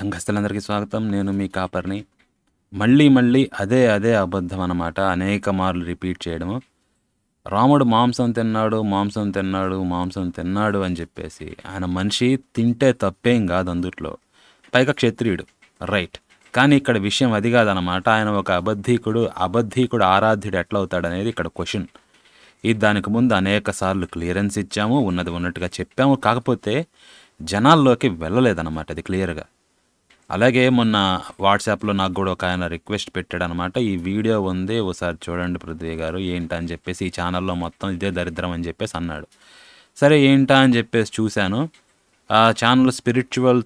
సంఘస్థులందరికీ స్వాగతం. నేను మీ కాపర్ని. మళ్ళీ అదే అబద్ధం అన్నమాట. అనేక మార్లు రిపీట్ చేయడము. రాముడు మాంసం తిన్నాడు అని చెప్పేసి ఆయన మనిషి తింటే తప్పేం కాదు అందుట్లో. పైగా క్షత్రియుడు, రైట్. కానీ ఇక్కడ విషయం అది కాదన్నమాట. ఆయన ఒక అబద్ధీకుడు ఆరాధ్యుడు ఎట్లా అవుతాడనేది ఇక్కడ క్వశ్చన్. ఇది దానికి ముందు అనేక సార్లు క్లియరెన్స్ ఇచ్చాము, ఉన్నది ఉన్నట్టుగా చెప్పాము. కాకపోతే జనాల్లోకి వెళ్ళలేదన్నమాట అది క్లియర్గా. అలాగే మొన్న వాట్సాప్లో నాకు కూడా ఒక ఆయన రిక్వెస్ట్ పెట్టాడనమాట. ఈ వీడియో ఉంది, ఒకసారి చూడండి పృథ్వీ గారు ఏంటా అని చెప్పేసి, ఈ ఛానల్లో మొత్తం ఇదే దరిద్రం అని చెప్పేసి అన్నాడు. సరే ఏంటా అని చెప్పేసి చూశాను. ఆ ఛానల్ స్పిరిచువల్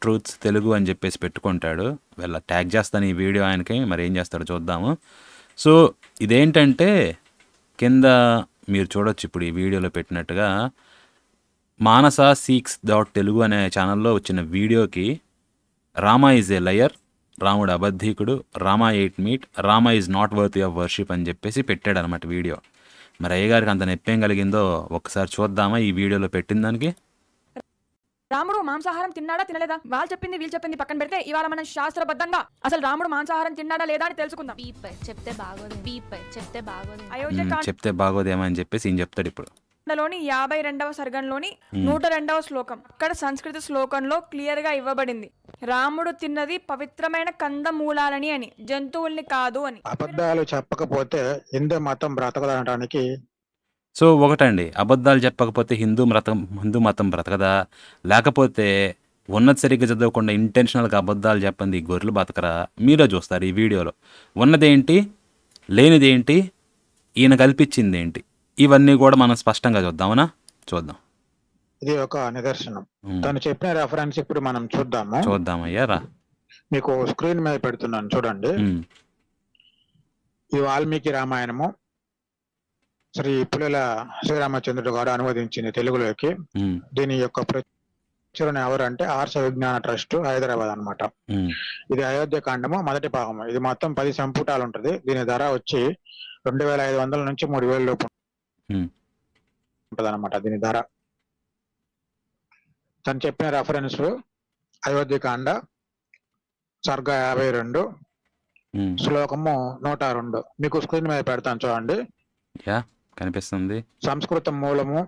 ట్రూత్స్ తెలుగు అని చెప్పేసి పెట్టుకుంటాడు. వీళ్ళ ట్యాగ్ చేస్తాను ఈ వీడియో ఆయనకి, మరి ఏం చేస్తాడో చూద్దాము. సో ఇదేంటంటే కింద మీరు చూడొచ్చు ఇప్పుడు ఈ వీడియోలో పెట్టినట్టుగా మానస సీక్స్ .తెలుగు అనే ఛానల్లో వచ్చిన వీడియోకి రామ ఈజ్ ఏ లయర్, రాముడు అబద్ధీకుడు, Rama ate meat, Rama is not worthy of worship అని చెప్పేసి పెట్టాడు అనమాట వీడియో. మరి అయ్యగారికి అంత నొప్పేం కలిగిందో ఒకసారి చూద్దామా ఈ వీడియోలో పెట్టిన దానికి. రాముడు మాంసాహారం తిన్నాడా తినలేదా, వాళ్ళు చెప్పింది వీళ్ళు చెప్పింది పక్కన పెడితే ఇవాళ మనం శాస్త్రబద్ధంగా అసలు రాముడు మాంసాహారం తిన్నాడా లేదా అని తెలుసుకుందాం. చెప్తే బాగోదేమో అని చెప్పేసి ఈయన చెప్తాడు ఇప్పుడు. 52వ సర్గంలోని 102వ శ్లోకం. ఇక్కడ సంస్కృత శ్లోకంలో క్లియర్ గా ఇవ్వబడింది, రాముడు తిన్నది పవిత్రమైన కందమూలాలని అని, జంతువుల్ని కాదు అని. అబద్ధాలు చెప్పకపోతే హిందూ మతం బ్రతకదనడానికి. సో ఒకటండి, అబద్ధాలు చెప్పకపోతే హిందూ మతం బ్రతకదా, లేకపోతే ఉన్నది సరిగ్గా చదవకుండా ఇంటెన్షనల్గా అబద్ధాలు చెప్పండి ఈ గొర్రెలు బతకరా, మీరే చూస్తారు ఈ వీడియోలో. ఉన్నదేంటి లేనిదేంటి ఈయన కల్పించింది ఏంటి, ఇవన్నీ కూడా మనం స్పష్టంగా చూద్దామనా. చూద్దాం. ఇది ఒక నిదర్శనం. తను చెప్పిన రెఫరెన్స్ ఇప్పుడు మనం చూద్దామయ్యా రా. మీకు స్క్రీన్ మీద పెడుతున్నాను చూడండి. ఈ వాల్మీకి రామాయణము శ్రీ పుల్లెల శ్రీరామచంద్రుడు గారు అనువదించింది తెలుగులోకి. దీని యొక్క ప్రచురణ ఎవరంటే ఆర్ష విజ్ఞాన ట్రస్ట్ హైదరాబాద్ అన్నమాట. ఇది అయోధ్యకాండము మొదటి భాగము. ఇది మొత్తం 10 సంపుటాలు ఉంటుంది. దీని ధర వచ్చి 2500 నుంచి 3000 లోపు ఉంటుంది అనమాట దీని ధర. తను చెప్పిన రెఫరెన్స్ అయోధ్యకాండ సర్గ 52 శ్లోకము 102. మీకు స్క్రీన్ మీద పెడతాను చూడండి. కనిపిస్తుంది. సంస్కృత మూలము,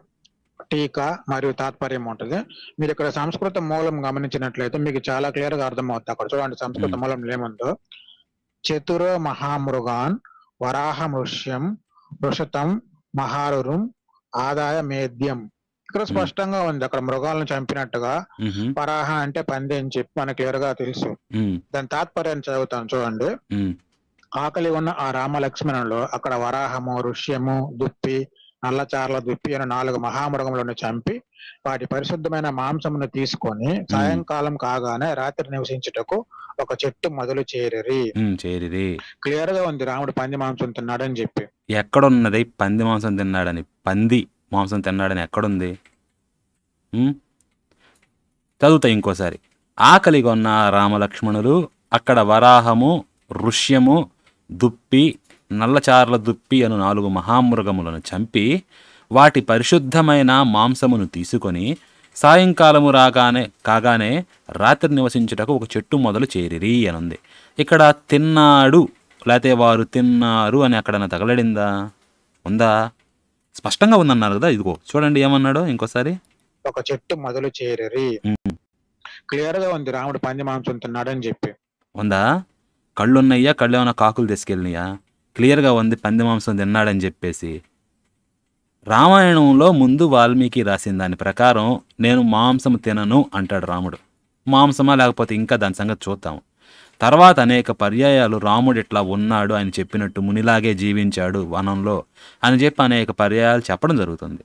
టీకా మరియు తాత్పర్యం ఉంటుంది. మీరు ఇక్కడ సంస్కృత మూలం గమనించినట్లయితే మీకు చాలా క్లియర్ గా అర్థమవుతుంది. అక్కడ చూడండి సంస్కృత మూలం ఏముందో. చతురో మహామృగాన్ వరాహమృష్యం వృషతం మహారురం ఆదాయ మేద్యం. ఇక్కడ స్పష్టంగా ఉంది, అక్కడ మృగాలను చంపినట్టుగా. వరాహ అంటే పంది అని చెప్పి మనకు క్లియర్ గా తెలుసు. దాని తాత్పర్యాన్ని చదువుతాను చూడండి. ఆకలి ఉన్న ఆ రామ లక్ష్మణులు అక్కడ వరాహము, ఋష్యము, దుప్పి, నల్లచార్ల దుప్పి అనే 4 మహామృగములను చంపి వాటి పరిశుద్ధమైన మాంసమును తీసుకొని సాయంకాలం కాగానే రాత్రి నివసించుటకు ఒక చెట్టు మొదలు చేరిరి. క్లియర్ గా ఉంది రాముడు పంది మాంసం తిన్నాడని చెప్పి. ఎక్కడున్నది పంది మాంసం తిన్నాడని? పంది మాంసం తిన్నాడని ఎక్కడుంది? చదువుతా ఇంకోసారి. ఆకలిగా ఉన్న రామలక్ష్మణులు అక్కడ వరాహము, ఋష్యము, దుప్పి, నల్లచార్ల దుప్పి అను 4 మహామృగములను చంపి వాటి పరిశుద్ధమైన మాంసమును తీసుకొని సాయంకాలము కాగానే రాత్రి నివసించుటకు ఒక చెట్టు మొదలు చేరిరి అని ఉంది. ఇక్కడ తిన్నాడు లేకపోతే వారు తిన్నారు అని అక్కడ తగలడిందా? ఉందా? స్పష్టంగా ఉందన్నారు కదా. ఇదిగో చూడండి ఏమన్నాడో ఇంకోసారి. ఒక చెట్టు మొదలు చేరిరి. క్లియర్ గా ఉంది రాముడు పంది మాంసం తిన్నాడని చెప్పి. ఉందా? కళ్ళున్నాయా? కళ్ళు ఏమైనా కాకులు తీసుకెళ్ళినాయా? క్లియర్గా ఉంది పంది మాంసం తిన్నాడని చెప్పేసి. రామాయణంలో ముందు వాల్మీకి రాసిన దాని ప్రకారం నేను మాంసం తినను అంటాడు రాముడు. మాంసమా లేకపోతే ఇంకా దాని సంగతి చూద్దాము. తర్వాత అనేక పర్యాయాలు రాముడు ఇట్లా ఉన్నాడు, ఆయన చెప్పినట్టు మునిలాగే జీవించాడు వనంలో అని చెప్పి అనేక పర్యాయాలు చెప్పడం జరుగుతుంది.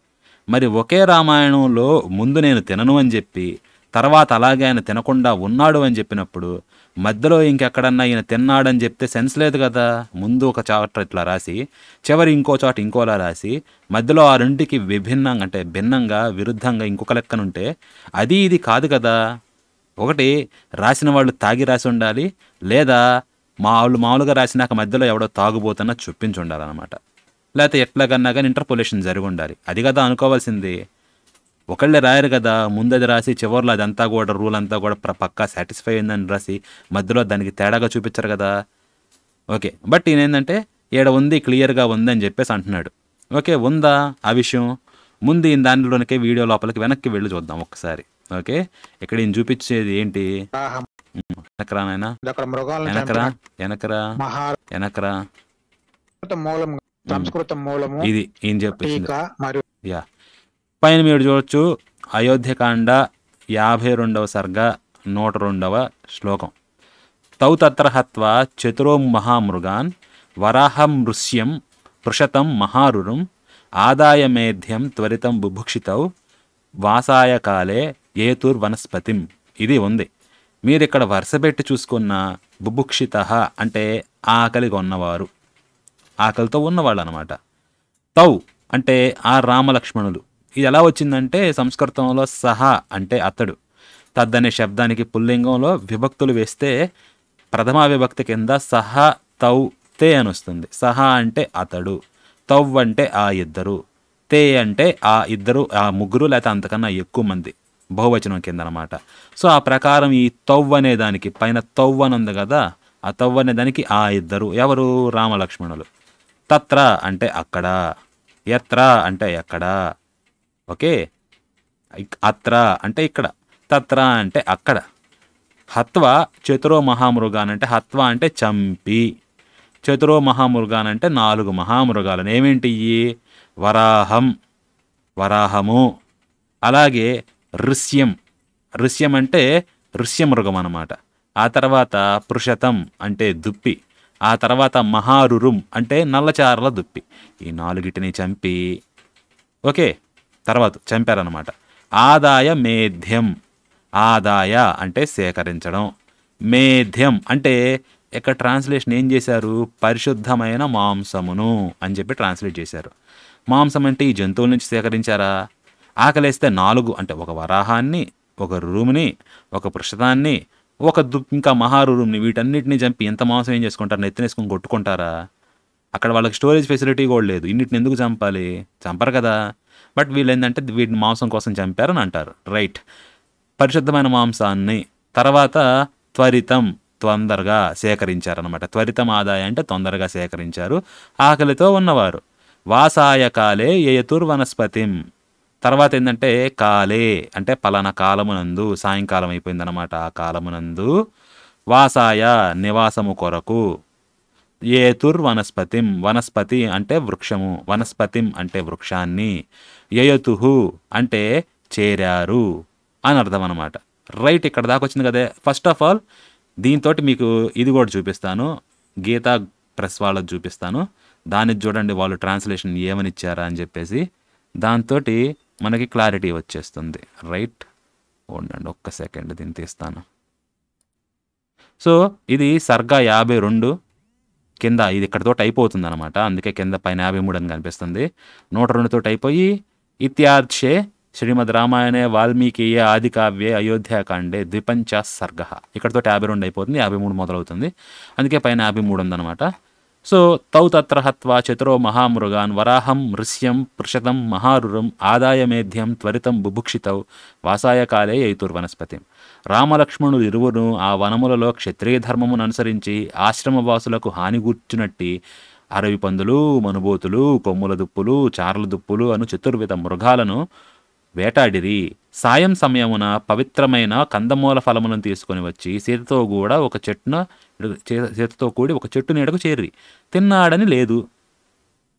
మరి ఒకే రామాయణంలో ముందు నేను తినను అని చెప్పి తర్వాత అలాగే ఆయన తినకుండా ఉన్నాడు అని చెప్పినప్పుడు మధ్యలో ఇంకెక్కడన్నా ఈయన తిన్నాడని చెప్తే సెన్స్ లేదు కదా. ముందు ఒక చాప్టర్ ఇట్లా రాసి చివరి ఇంకో చోట ఇంకోలా రాసి మధ్యలో ఆ రెండుకి విభిన్నంగా అంటే భిన్నంగా విరుద్ధంగా ఇంకొక లెక్కనుంటే అది ఇది కాదు కదా. ఒకటి రాసిన వాళ్ళు తాగి రాసి ఉండాలి, లేదా మామూలుగా రాసినాక మధ్యలో ఎవడో తాగుబోతున్నా చూపించి ఉండాలన్నమాట. లేకపోతే ఎట్లాగన్నా కానీ ఇంటర్పోలేషన్ జరిగి ఉండాలి. అది కదా అనుకోవాల్సింది. ఒకళ్ళే రాయరు కదా, ముందది రాసి చివరిలో అదంతా కూడా రూల్ అంతా కూడా పక్కా సాటిస్ఫై అయిందని రాసి మధ్యలో దానికి తేడాగా చూపించరు కదా. ఓకే, బట్ ఈయన ఏంటంటే ఈడ ఉంది, క్లియర్గా ఉంది అని చెప్పేసి అంటున్నాడు. ఓకే, ఉందా ఆ విషయం? ముందు ఈయన దానిలోనికే వీడియో లోపలికి వెనక్కి వెళ్ళి చూద్దాం ఒక్కసారి. ఓకే, ఇక్కడ ఈయన చూపించేది ఏంటి? వరాహం వెనకరా నాయనా, అక్కడ మృగాలను వెనకరా చంపిన వెనకరా వెనకరా. మూలం, సంస్కృత మూలము ఇది ఈయన చెప్పింది. టీకా మరియు యా, పైన మీరు చూడొచ్చు అయోధ్యకాండ 52వ సర్గ 102వ శ్లోకం. తౌ తత్ర హత్వా చతురో మహామృగాన్ వరాహం ఋష్యం పృషతం మహారురం ఆదాయ మేధ్యం త్వరితం బుభుక్షితౌ వాసాయ కాలే ఏతుర్వనస్పతిం. ఇది ఉంది. మీరు ఇక్కడ వరుస పెట్టి చూసుకున్న బుభుక్షిత అంటే ఆకలిగా ఉన్నవారు, ఆకలితో ఉన్నవాళ్ళు అనమాట. తౌ అంటే ఆ రామలక్ష్మణులు. ఇది ఎలా వచ్చిందంటే సంస్కృతంలో సహా అంటే అతడు, తద్దనే శబ్దానికి పుల్లింగంలో విభక్తులు వేస్తే ప్రథమా విభక్తి కింద సహా తౌ తే అని వస్తుంది. సహా అంటే అతడు, తౌ అంటే ఆ ఇద్దరు, తే అంటే ఆ ఇద్దరు, ఆ ముగ్గురు లేకపోతే అంతకన్నా ఎక్కువ మంది, బహువచనం కింద అనమాట. సో ఆ ప్రకారం ఈ తౌ అనే దానికి పైన తౌ అని ఉంది కదా, ఆ తౌ అనే దానికి ఆ ఇద్దరు ఎవరు? రామలక్ష్మణులు. తత్ర అంటే అక్కడ, యత్ర అంటే ఎక్కడ. ఓకే, అత్ర అంటే ఇక్కడ, తత్ర అంటే అక్కడ. హత్వ చతురో మహామృగాన్ అంటే హత్వ అంటే చంపి, చతురో మహామృగాన్ అంటే 4 మహామృగాలను. ఏమేంటి? వరాహం, వరాహము, అలాగే ఋష్యం, ఋష్యం అంటే ఋష్యమృగం అన్నమాట. ఆ తర్వాత పృషతం అంటే దుప్పి, ఆ తర్వాత మహారురుం అంటే నల్లచారల దుప్పి. ఈ 4టిని చంపి, ఓకే, తర్వాత చంపారనమాట. ఆదాయ మేధ్యం, ఆదాయ అంటే సేకరించడం, మేధ్యం అంటే ఇక్కడ ట్రాన్స్లేషన్ ఏం చేశారు? పరిశుద్ధమైన మాంసమును అని చెప్పి ట్రాన్స్లేట్ చేశారు. మాంసం అంటే ఈ జంతువుల నుంచి సేకరించారా? ఆకలేస్తే 4 అంటే ఒక వరాహాన్ని, ఒక రురుముని, ఒక పృషతాన్ని, ఒక ఇంకా మహారురుని, వీటన్నిటిని చంపి ఎంత మాంసం ఏం చేసుకుంటారు? నెత్తినేసుకొని కొట్టుకుంటారా? అక్కడ వాళ్ళకి స్టోరేజ్ ఫెసిలిటీ కూడా లేదు. ఇన్నిటిని ఎందుకు చంపాలి? చంపరు కదా. బట్ వీళ్ళు ఏంటంటే వీటిని మాంసం కోసం చంపారని అంటారు. రైట్, పరిశుద్ధమైన మాంసాన్ని. తర్వాత త్వరితం, తొందరగా సేకరించారనమాట. త్వరితం ఆదాయ అంటే తొందరగా సేకరించారు, ఆకలితో ఉన్నవారు. వాసాయ కాలే యయతుర్వనస్పతిం. తర్వాత ఏంటంటే కాలే అంటే పలానా కాలమునందు, సాయంకాలం అయిపోయిందనమాట, ఆ కాలమునందు. వాసాయ నివాసము కొరకు, ఏతుర్వనస్పతిం వనస్పతి అంటే వృక్షము, వనస్పతిం అంటే వృక్షాన్ని, యయతుహు అంటే చేరారు అని అర్థం అనమాట. రైట్, ఇక్కడ దాకా వచ్చింది కదా. ఫస్ట్ ఆఫ్ ఆల్ దీంతో మీకు ఇది కూడా చూపిస్తాను, గీతా ప్రెస్ వాళ్ళది చూపిస్తాను. దానికి చూడండి వాళ్ళు ట్రాన్స్లేషన్ ఏమని ఇచ్చారా అని చెప్పేసి, దాంతో మనకి క్లారిటీ వచ్చేస్తుంది. రైట్, ఉండండి ఒక్క సెకండ్, దీన్ని తీస్తాను. సో ఇది సర్గ 52 కింద, ఇది ఇక్కడతో అయిపోతుంది అనమాట. అందుకే కింద పైన 53 అని కనిపిస్తుంది. 102 అయిపోయి ఇత్యార్చే శ్రీమద్ రామాయణే వాల్మీకియ ఆది కావ్యే అయోధ్యాకాండే 52 సర్గ. ఇక్కడతో 52 అయిపోతుంది, 53 మొదలవుతుంది. అందుకే పైన 53 ఉందన్నమాట. సో తౌ తత్ర హత్వా చతురో మహామృగాన్ వరాహం ఋష్యం పృషతం మహారురం ఆదాయ మేధ్యం త్వరితం బుభుక్షితౌ వాసాయ కాలే యైతుర్వనస్పతిం. రామలక్ష్మణులు ఇరువురు ఆ వనములలో క్షత్రియ ధర్మమును అనుసరించి ఆశ్రమవాసులకు హాని గూర్చునట్టి అరవి పందులు, మనుబోతులు, కొమ్ముల దుప్పులు, చారల దుప్పులు అను చతుర్విధ మృగాలను వేటాడిరి. సాయం సమయమున పవిత్రమైన కందమూల ఫలములను తీసుకొని వచ్చి సీతతో కూడి ఒక చెట్టు నీడకు చేరి తిన్నాడని లేదు,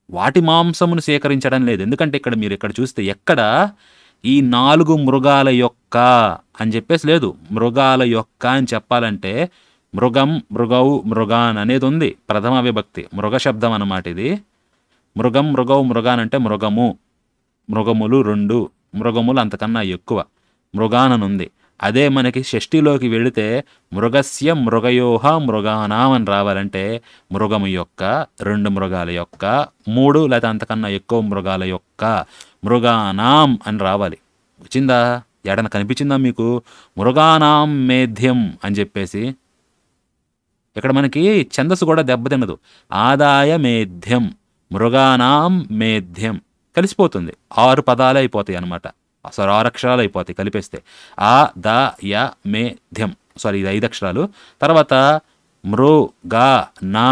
వాటి మాంసమును సేకరించడం లేదు. ఎందుకంటే ఇక్కడ మీరు ఇక్కడ చూస్తే ఎక్కడ ఈ 4 మృగాల యొక్క అని చెప్పేసి లేదు, మృగాల యొక్క అని చెప్పాలంటే మృగం, మృగౌ, మృగాన్ అనేది ఉంది, ప్రథమ విభక్తి మృగ శబ్దం అన్నమాట ఇది. మృగం, మృగౌ, మృగాన్ అంటే మృగము, మృగములు 2, మృగములు అంతకన్నా ఎక్కువ, మృగాననుంది. అదే మనకి షష్ఠిలోకి వెళితే మృగస్య మృగయోహ మృగానాం అని రావాలంటే మృగము యొక్క, 2 మృగాల యొక్క, 3 లేదా అంతకన్నా ఎక్కువ మృగాల యొక్క, మృగానాం అని రావాలి. వచ్చిందా? ఎడన కనిపించిందా మీకు? మృగానాం మేధ్యం అని చెప్పేసి ఇక్కడ మనకి ఛందస్సు కూడా దెబ్బతిన్నదు. ఆదాయ మేధ్యం, మృగానాం మేధ్యం కలిసిపోతుంది. 6 పదాలే అయిపోతాయి అన్నమాట. సారీ 6 అక్షరాలు అయిపోతాయి కలిపేస్తే. ఆ ద య మే ధ్యం, సారీ ఇది 5 అక్షరాలు. తర్వాత మృ గా నా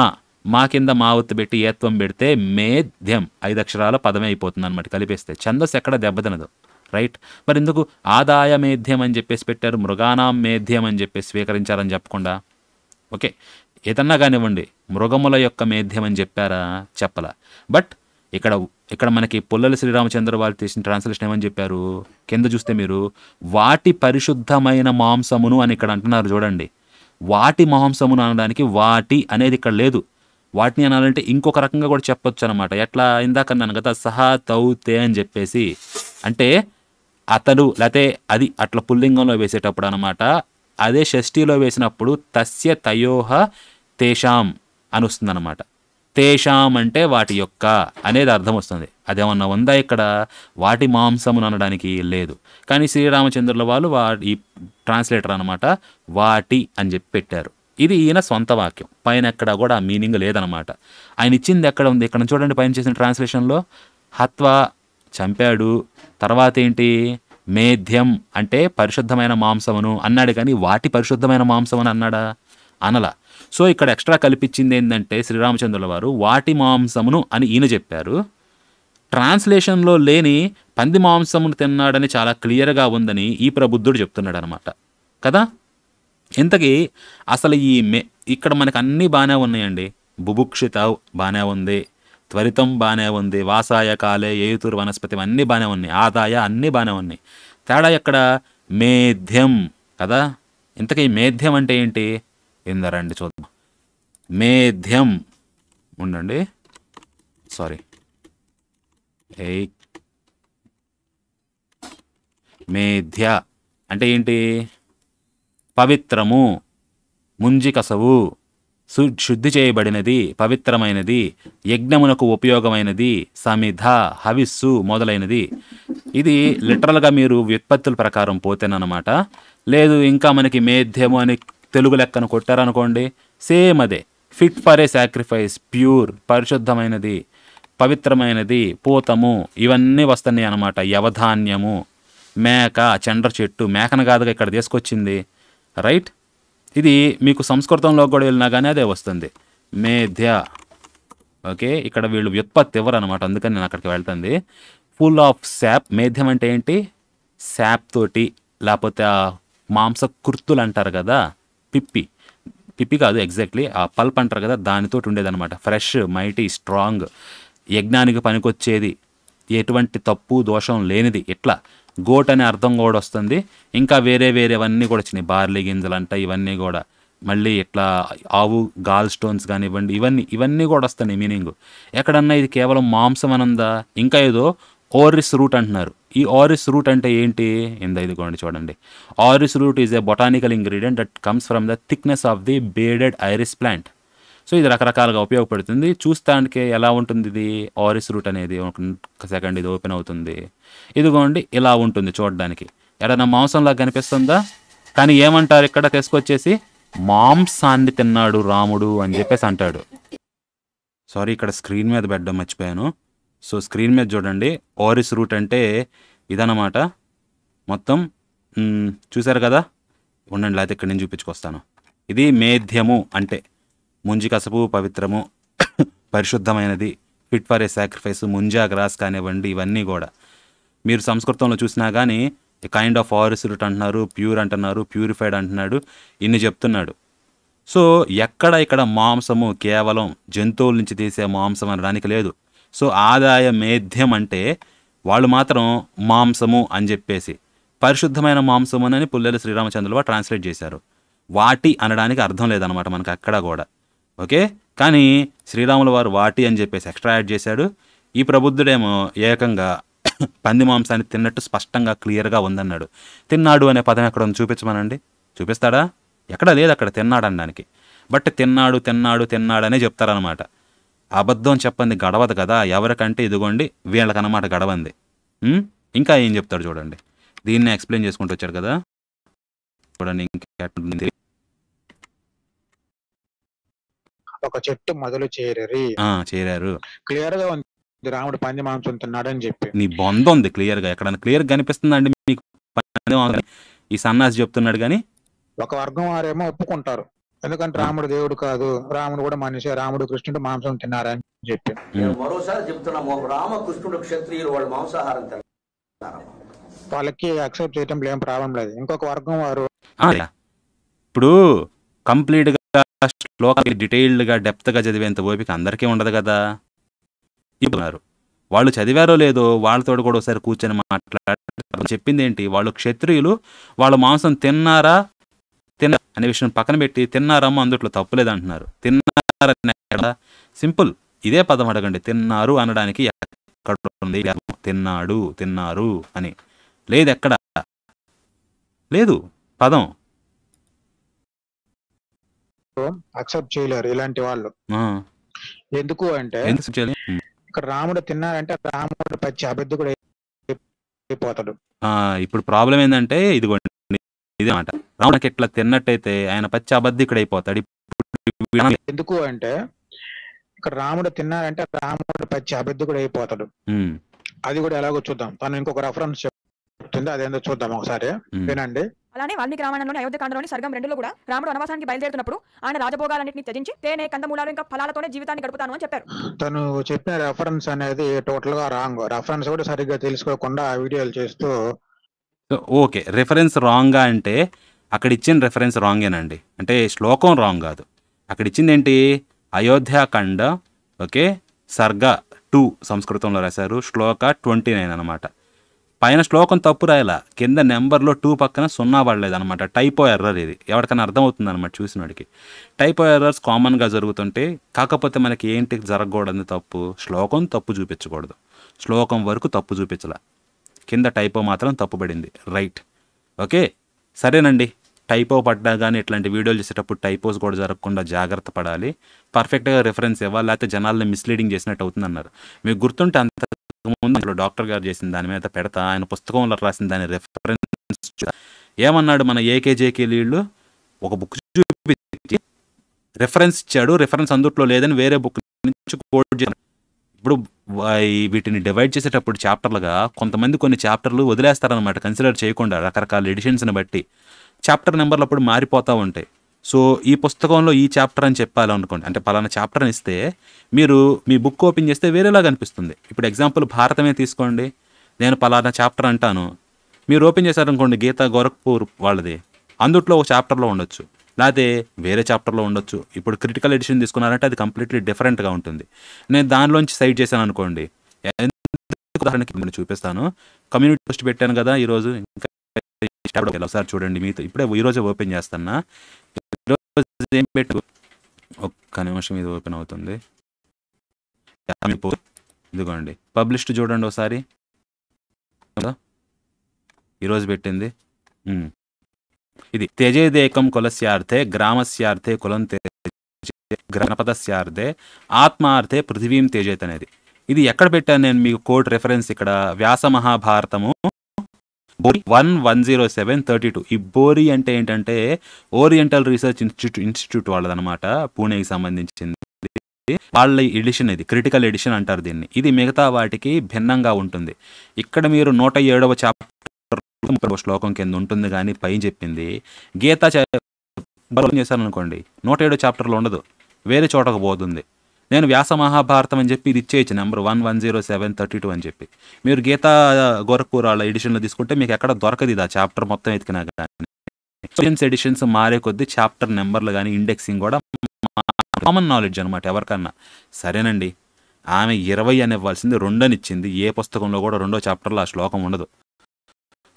మా కింద మా ఒత్తు పెట్టి ఏత్వం పెడితే మేధ్యం 5 అక్షరాల పదమే అయిపోతుంది అనమాట కలిపేస్తే. ఛందస్సు ఎక్కడ దెబ్బతినదు, రైట్. మరి ఎందుకు ఆదాయ మేధ్యం అని చెప్పేసి పెట్టారు, మృగానాం మేధ్యం అని చెప్పేసి స్వీకరించారని చెప్పకుండా? ఓకే, ఏదన్నా కానివ్వండి, మృగముల యొక్క మేధ్యం అని చెప్పారా? చెప్పలా. బట్ ఇక్కడ ఇక్కడ మనకి పుల్లల శ్రీరామచంద్ర వాళ్ళు తీసిన ట్రాన్స్లేషన్ ఏమని చెప్పారు? కింద చూస్తే మీరు వాటి పరిశుద్ధమైన మాంసమును అని ఇక్కడ అంటున్నారు చూడండి. వాటి మాంసమును అనడానికి వాటి అనేది ఇక్కడ లేదు. వాటిని అనాలంటే ఇంకొక రకంగా కూడా చెప్పొచ్చు అనమాట. ఎట్లా? ఇందాక అన్నాను కదా, సహా తౌ తే అని చెప్పేసి, అంటే అతడు లేతే అది అట్లా పుల్లింగంలో వేసేటప్పుడు అనమాట. అదే షష్ఠీలో వేసినప్పుడు తస్య తయోహ తేషాం అని వస్తుంది అనమాట. తేషాం అంటే వాటి యొక్క అనేది అర్థం వస్తుంది. అదేమన్నా ఉందా ఇక్కడ? వాటి మాంసమును అనడానికి లేదు. కానీ శ్రీరామచంద్రుల వాళ్ళు ఈ ట్రాన్స్లేటర్ అనమాట వాటి అని చెప్పి పెట్టారు. ఇది ఈయన సొంత వాక్యం, పైన ఎక్కడ కూడా ఆ మీనింగ్ లేదనమాట. ఆయన ఇచ్చింది ఎక్కడ ఉంది? ఇక్కడ చూడండి, పైన చేసిన ట్రాన్స్లేషన్లో హత్వా చంపాడు, తర్వాత ఏంటి మేధ్యం అంటే పరిశుద్ధమైన మాంసమును అన్నాడు, కానీ వాటి పరిశుద్ధమైన మాంసమును అన్నాడా? అనలా. సో ఇక్కడ ఎక్స్ట్రా కల్పించింది ఏంటంటే శ్రీరామచంద్రుల వారు వాటి మాంసమును అని ఈయన చెప్పారు. ట్రాన్స్లేషన్లో లేని పంది మాంసమును తిన్నాడని చాలా క్లియర్గా ఉందని ఈ ప్రబుద్ధుడు చెప్తున్నాడు అనమాట కదా. ఇంతకీ అసలు ఇక్కడ మనకు అన్నీ బాగానే ఉన్నాయండి. బుభుక్షిత బాగానే ఉంది, త్వరితం బాగానే ఉంది, వాసాయ కాలే ఏయుతురు వనస్పతి అన్నీ బాగానే ఉన్నాయి, ఆదాయ అన్నీ బాగానే ఉన్నాయి. తేడా ఎక్కడ? మేధ్యం కదా. ఇంతకీ మేధ్యం అంటే ఏంటి? ఏందరండి చూద్దాం. మేధ్యం ఉండండి, సారీ మేధ్య అంటే ఏంటి? పవిత్రము, ముంజికసవు, శుద్ధి చేయబడినది, పవిత్రమైనది, యజ్ఞమునకు ఉపయోగమైనది, సమిధ, హవిస్సు మొదలైనది. ఇది లిటరల్గా మీరు వ్యుత్పత్తుల ప్రకారం పోతేనమాట. లేదు ఇంకా మనకి మేధ్యము అని తెలుగు లెక్కన కొట్టారనుకోండి, సేమ్ అదే. Fit for a sacrifice, pure, పరిశుద్ధమైనది, పవిత్రమైనది, పూతము, ఇవన్నీ వస్తున్నాయి అన్నమాట. యవధాన్యము, మేక, చండ్ర చెట్టు, మేకను కాదుగా ఇక్కడ తీసుకొచ్చింది, రైట్. ఇది మీకు సంస్కృతంలో కూడా వెళ్ళినా కానీ అదే వస్తుంది, మేధ్య. ఓకే, ఇక్కడ వీళ్ళు వ్యుత్పత్తి ఇవ్వరు అనమాట, అందుకని నేను అక్కడికి వెళ్తుంది. Full of SAAP. మేధ్యం అంటే ఏంటి? శాప్ తోటి, లేకపోతే ఆ మాంస కుర్తులు అంటారు కదా, పిప్పి కాదు ఎగ్జాక్ట్లీ, ఆ పల్ప్ అంటారు కదా, దానితోటి ఉండేదన్నమాట. ఫ్రెష్, మైటీ, స్ట్రాంగ్, యజ్ఞానికి పనికొచ్చేది, ఎటువంటి తప్పు దోషం లేనిది. ఇట్లా గోట్ అనే అర్థం కూడా వస్తుంది. ఇంకా వేరేవన్నీ కూడా వచ్చినాయి, బార్లీ గింజలు అంట, ఇవన్నీ కూడా మళ్ళీ ఇట్లా ఆవు గాల్ స్టోన్స్ కానివ్వండి, ఇవన్నీ కూడా వస్తున్నాయి మీనింగ్. ఎక్కడన్నా ఇది కేవలం మాంసం అనందా? ఇంకా ఏదో ఆరిస్ రూట్ అంటున్నారు. ఈ ఆరిస్ రూట్ అంటే ఏంటి? ఇదిగోండి చూడండి. Orris root is a botanical ingredient that comes from the thickness of the beaded iris plant. So ఇది రకరకాలుగా ఉపయోగపడుతుంది. చూస్తానికి ఎలా ఉంటుంది ఇది ఆరిస్ రూట్ అనేది? ఒక సెకండ్, ఇది ఓపెన్ అవుతుంది. ఇదిగోండి ఇలా ఉంటుంది చూడడానికి. ఎడన్నా మాంసంలాగా కనిపిస్తుందా? కానీ ఏమంటారు ఇక్కడ తీసుకొచ్చేసి? మాంసాన్ని తిన్నాడు రాముడు అని చెప్పేసి అంటాడు. సారీ, ఇక్కడ స్క్రీన్ మీద పెట్టడం మర్చిపోయాను. సో స్క్రీన్ మీద చూడండి, ఆరిస్ రూట్ అంటే ఇదన్నమాట. మొత్తం చూసారు కదా, ఉండండి లేకపోతే ఇక్కడ నేను చూపించుకొస్తాను. ఇది మేధ్యము అంటే ముంజి కసపు, పవిత్రము, పరిశుద్ధమైనది, fit for a sacrifice, munja grass కానివ్వండి, ఇవన్నీ కూడా మీరు సంస్కృతంలో చూసినా కానీ కైండ్ ఆఫ్ ఆరిస్ రూట్ అంటున్నారు, ప్యూర్ అంటున్నారు, ప్యూరిఫైడ్ అంటున్నాడు, ఇన్ని చెప్తున్నాడు. సో ఇక్కడ మాంసము కేవలం జంతువుల నుంచి తీసే మాంసం అనడానికి లేదు. సో ఆదాయ మేధ్యం అంటే వాళ్ళు మాత్రం మాంసము అని చెప్పేసి పరిశుద్ధమైన మాంసము అని పుల్లెల శ్రీరామచంద్రులు ట్రాన్స్లేట్ చేశారు. వాటి అనడానికి అర్థం లేదనమాట మనకు అక్కడ కూడా. ఓకే, కానీ శ్రీరాముల వారు వాటి అని చెప్పేసి ఎక్స్ట్రా యాడ్ చేశాడు. ఈ ప్రబుద్ధుడేమో ఏకంగా పంది మాంసాన్ని తిన్నట్టు స్పష్టంగా క్లియర్గా ఉందన్నాడు. తిన్నాడు అనే పదం ఎక్కడ ఉంది చూపించమనండి. చూపిస్తాడా? ఎక్కడ లేదు అక్కడ తిన్నాడు అనడానికి. బట్ తిన్నాడనే చెప్తారనమాట. అబద్ధం చెప్పంది గడవదు కదా ఎవరికంటే, ఇదిగోండి వీళ్ళకన్నమాట గడవంది. ఇంకా ఏం చెప్తాడు చూడండి, దీన్నే ఎక్స్ప్లెయిన్ చేసుకుంటూ వచ్చారు కదా చూడండి. ఇంకా ఒక చెట్టు మొదలు చేరారు క్లియర్ గా ఉంది. రాముడు పంది మాంసం తిన్నాడని చెప్పి. నీ బొంద ఉంది క్లియర్గా, ఎక్కడన్నా క్లియర్గా కనిపిస్తుందండి మీకు? ఈ సన్నాసి చెప్తున్నాడు కానీ ఒక వర్గం వారేమో ఒప్పుకుంటారు, ఎందుకంటే రాముడు దేవుడు కాదు, రాముడు కూడా మనిషి, రాముడు కృష్ణుడు మాంసం తిన్నారని చెప్పి. నేను మరోసారి చెప్తున్నాము, రామకృష్ణుడు క్షత్రియులు, వాళ్ళు మాంసాహారం తిన్నారు. వాళ్ళకి అక్సెప్ట్ చేయటంలో ఏం ప్రాబ్లం లేదు. ఇంకొక వర్గం వారు ఇప్పుడు కంప్లీట్గా శ్లోకాలు డీటెయిల్డ్గా డెప్త్గా చదివేంత ఓపిక అందరికీ ఉండదు కదా. ఇప్పుడు వాళ్ళు చదివారో లేదో వాళ్ళతో కూడా ఒకసారి కూర్చొని మాట్లాడి చెప్పింది ఏంటి, వాళ్ళు క్షత్రియులు, వాళ్ళు మాంసం తిన్నారా అనే విషయం పక్కన పెట్టి తిన్నారమ్మా అందుట్లో తప్పులేదు అంటున్నారు. తిన్నారని ఎక్కడ? సింపుల్, ఇదే పదం అడగండి. తిన్నారు అనడానికి ఎక్కడ ఉంది? తిన్నాడు, తిన్నారు అని లేదు, ఎక్కడ లేదు పదం. అక్సెప్ట్ చేయలేరు ఇలాంటి వాళ్ళు. ఎందుకు అంటే ఇక్కడ రాముడు తిన్నారంటే రాముడు పచ్చి అబద్ధకుడు అయిపోతాడు. ఇప్పుడు ప్రాబ్లం ఏంటంటే ఇదిగోండి ఇదే మాట, రాముడికి ఇట్లా తిన్నట్టయితే ఆయన పచ్చి అబద్ధికుడు అయిపోతాడు. ఎందుకు అంటే ఇక్కడ రాముడు తిన్నారంటే రాముడు పచ్చి అబద్ధకుడు అయిపోతాడు. అది కూడా ఎలాగో చూద్దాం. తను ఇంకొక రెఫరెన్స్ చెప్తుంది, అదేందో చూద్దాం ఒకసారి, వినండి. అలానే వాల్మీకి రామాయణంలోని అయోధ్యకాండలోని సర్గం 2లో కూడా రాముడు వనవాసానికి బయలుదేరుతున్నప్పుడు ఆయన రాజభోగాలన్నింటినీ త్యజించి తేనె, కందమూలాలు, ఇంకా ఫలాలతోనే జీవితాన్ని గడుపుతాను అని చెప్పారు. తను చెప్పిన రెఫరెన్స్ అనేది టోటల్ గా రాంగ్. రెఫరెన్స్ కూడా సరిగ్గా తెలుసుకోకుండా ఆ వీడియోలు చేస్తూ. ఓకే, రెఫరెన్స్ రాంగా అంటే అక్కడ ఇచ్చిన రెఫరెన్స్ రాంగేనండి, అంటే శ్లోకం రాంగ్ కాదు. అక్కడ ఇచ్చింది ఏంటి, అయోధ్యాకాండ, ఓకే, సర్గ 2 సంస్కృతంలో రాశారు, శ్లోక 29 అనమాట. పైన శ్లోకం తప్పు రాయాల, కింద నెంబర్లో 2 పక్కన 0 పడలేదు అనమాట. టైపో ఎర్రర్ ఇది, ఎవరికైనా అర్థమవుతుంది అనమాట చూసినోడికి. టైపో ఎర్రర్స్ కామన్గా జరుగుతుంటే, కాకపోతే మనకి ఏంటి జరగకూడదు తప్పు, శ్లోకం తప్పు చూపించకూడదు. శ్లోకం వరకు తప్పు చూపించలా, కింద టైపో మాత్రం తప్పుపడింది. రైట్, ఓకే, సరేనండి. టైపో పడ్డా కానీ ఇట్లాంటి వీడియోలు చేసేటప్పుడు టైపోస్ కూడా జరగకుండా జాగ్రత్త పడాలి. పర్ఫెక్ట్గా రిఫరెన్స్ ఇవ్వాలి, లేకపోతే జనాల్ని మిస్లీడింగ్ చేసినట్టు అవుతుంది అన్నారు. మీకు గుర్తుంటే అంతకుముందు డాక్టర్ గారు చేసిన దాని మీద పెడతా, ఆయన పుస్తకంలో రాసిన దాని రెఫరెన్స్ ఏమన్నాడు, మన ఏకేజేకే లీళ్ళు ఒక బుక్ చూపించి రెఫరెన్స్ ఇచ్చాడు, రెఫరెన్స్ అందుట్లో లేదని వేరే బుక్ నుంచి కోట్ చేశాడు. ఇప్పుడు వీటిని డివైడ్ చేసేటప్పుడు చాప్టర్లుగా కొంతమంది కొన్ని చాప్టర్లు వదిలేస్తారనమాట, కన్సిడర్ చేయకుండా. రకరకాల ఎడిషన్స్ని బట్టి చాప్టర్ నెంబర్లు అప్పుడు మారిపోతూ ఉంటాయి. సో ఈ పుస్తకంలో ఈ చాప్టర్ అని చెప్పాలనుకోండి, అంటే పలానా చాప్టర్ అని ఇస్తే మీరు మీ బుక్ ఓపెన్ చేస్తే వేరేలాగా అనిపిస్తుంది. ఇప్పుడు ఎగ్జాంపుల్ భారతమే తీసుకోండి, నేను పలానా చాప్టర్ అంటాను, మీరు ఓపెన్ చేశారనుకోండి గీతా గోరఖ్పూర్ వాళ్ళది, అందుట్లో ఒక చాప్టర్లో ఉండొచ్చు, లేకపోతే వేరే చాప్టర్లో ఉండొచ్చు. ఇప్పుడు క్రిటికల్ ఎడిషన్ తీసుకున్నారంటే అది కంప్లీట్లీ డిఫరెంట్గా ఉంటుంది. నేను దానిలోంచి సైడ్ చేశాను అనుకోండి, ఉదాహరణకి నేను చూపిస్తాను. కమ్యూనిటీ పోస్ట్ పెట్టాను కదా ఈరోజు, ఇంకా ఒకసారి చూడండి. మీతో ఇప్పుడే ఈరోజే ఓపెన్ చేస్తాను. ఈరోజు ఏం పెట్టు, ఒక్క నిమిషం ఇది ఓపెన్ అవుతుంది. ఇదిగోండి పబ్లిష్డ్ చూడండి ఒకసారి, ఈరోజు పెట్టింది ఇది. త్యజేదేకం కులస్యార్థే గ్రామస్యార్థే కులం త్యజేత్ గణపదస్యార్థే ఆత్మార్థే పృథివీం త్యజేత్ అనేది. ఇది ఎక్కడ పెట్టాను నేను మీకు కోడ్ రెఫరెన్స్, ఇక్కడ వ్యాస మహాభారతము 1/107/32. ఈ బోరి అంటే ఏంటంటే ఓరియంటల్ రీసెర్చ్ ఇన్స్టిట్యూట్ వాళ్ళదనమాట, పూణేకి సంబంధించింది. వాళ్ళ ఎడిషన్ ఇది, క్రిటికల్ ఎడిషన్ అంటారు దీన్ని. ఇది మిగతా వాటికి భిన్నంగా ఉంటుంది. ఇక్కడ మీరు 107వ చాప్టర్ శ్లోకం కింద ఉంటుంది, కానీ పైన చెప్పింది గీతా చేశాను అనుకోండి 107 చాప్టర్లో ఉండదు, వేరే చోటకు పోతుంది. నేను వ్యాస మహాభారతం అని చెప్పి ఇది ఇచ్చేయచ్చు, నెంబర్ 1/107/32 అని చెప్పి. మీరు గీతా గోరఖ్పూర్ వాళ్ళ ఎడిషన్లో తీసుకుంటే మీకు ఎక్కడ దొరకదు ఇది, ఆ చాప్టర్ మొత్తం ఎతికినా కానీ. ఎడిషన్స్ మారే కొద్దీ చాప్టర్ నెంబర్లు కానీ ఇండెక్సింగ్ కూడా కామన్ నాలెడ్జ్ అనమాట ఎవరికన్నా. సరేనండి, ఆమె 20 అని ఇవ్వాల్సింది 2 అని ఇచ్చింది. ఏ పుస్తకంలో కూడా 2వ చాప్టర్లో ఆ శ్లోకం ఉండదు.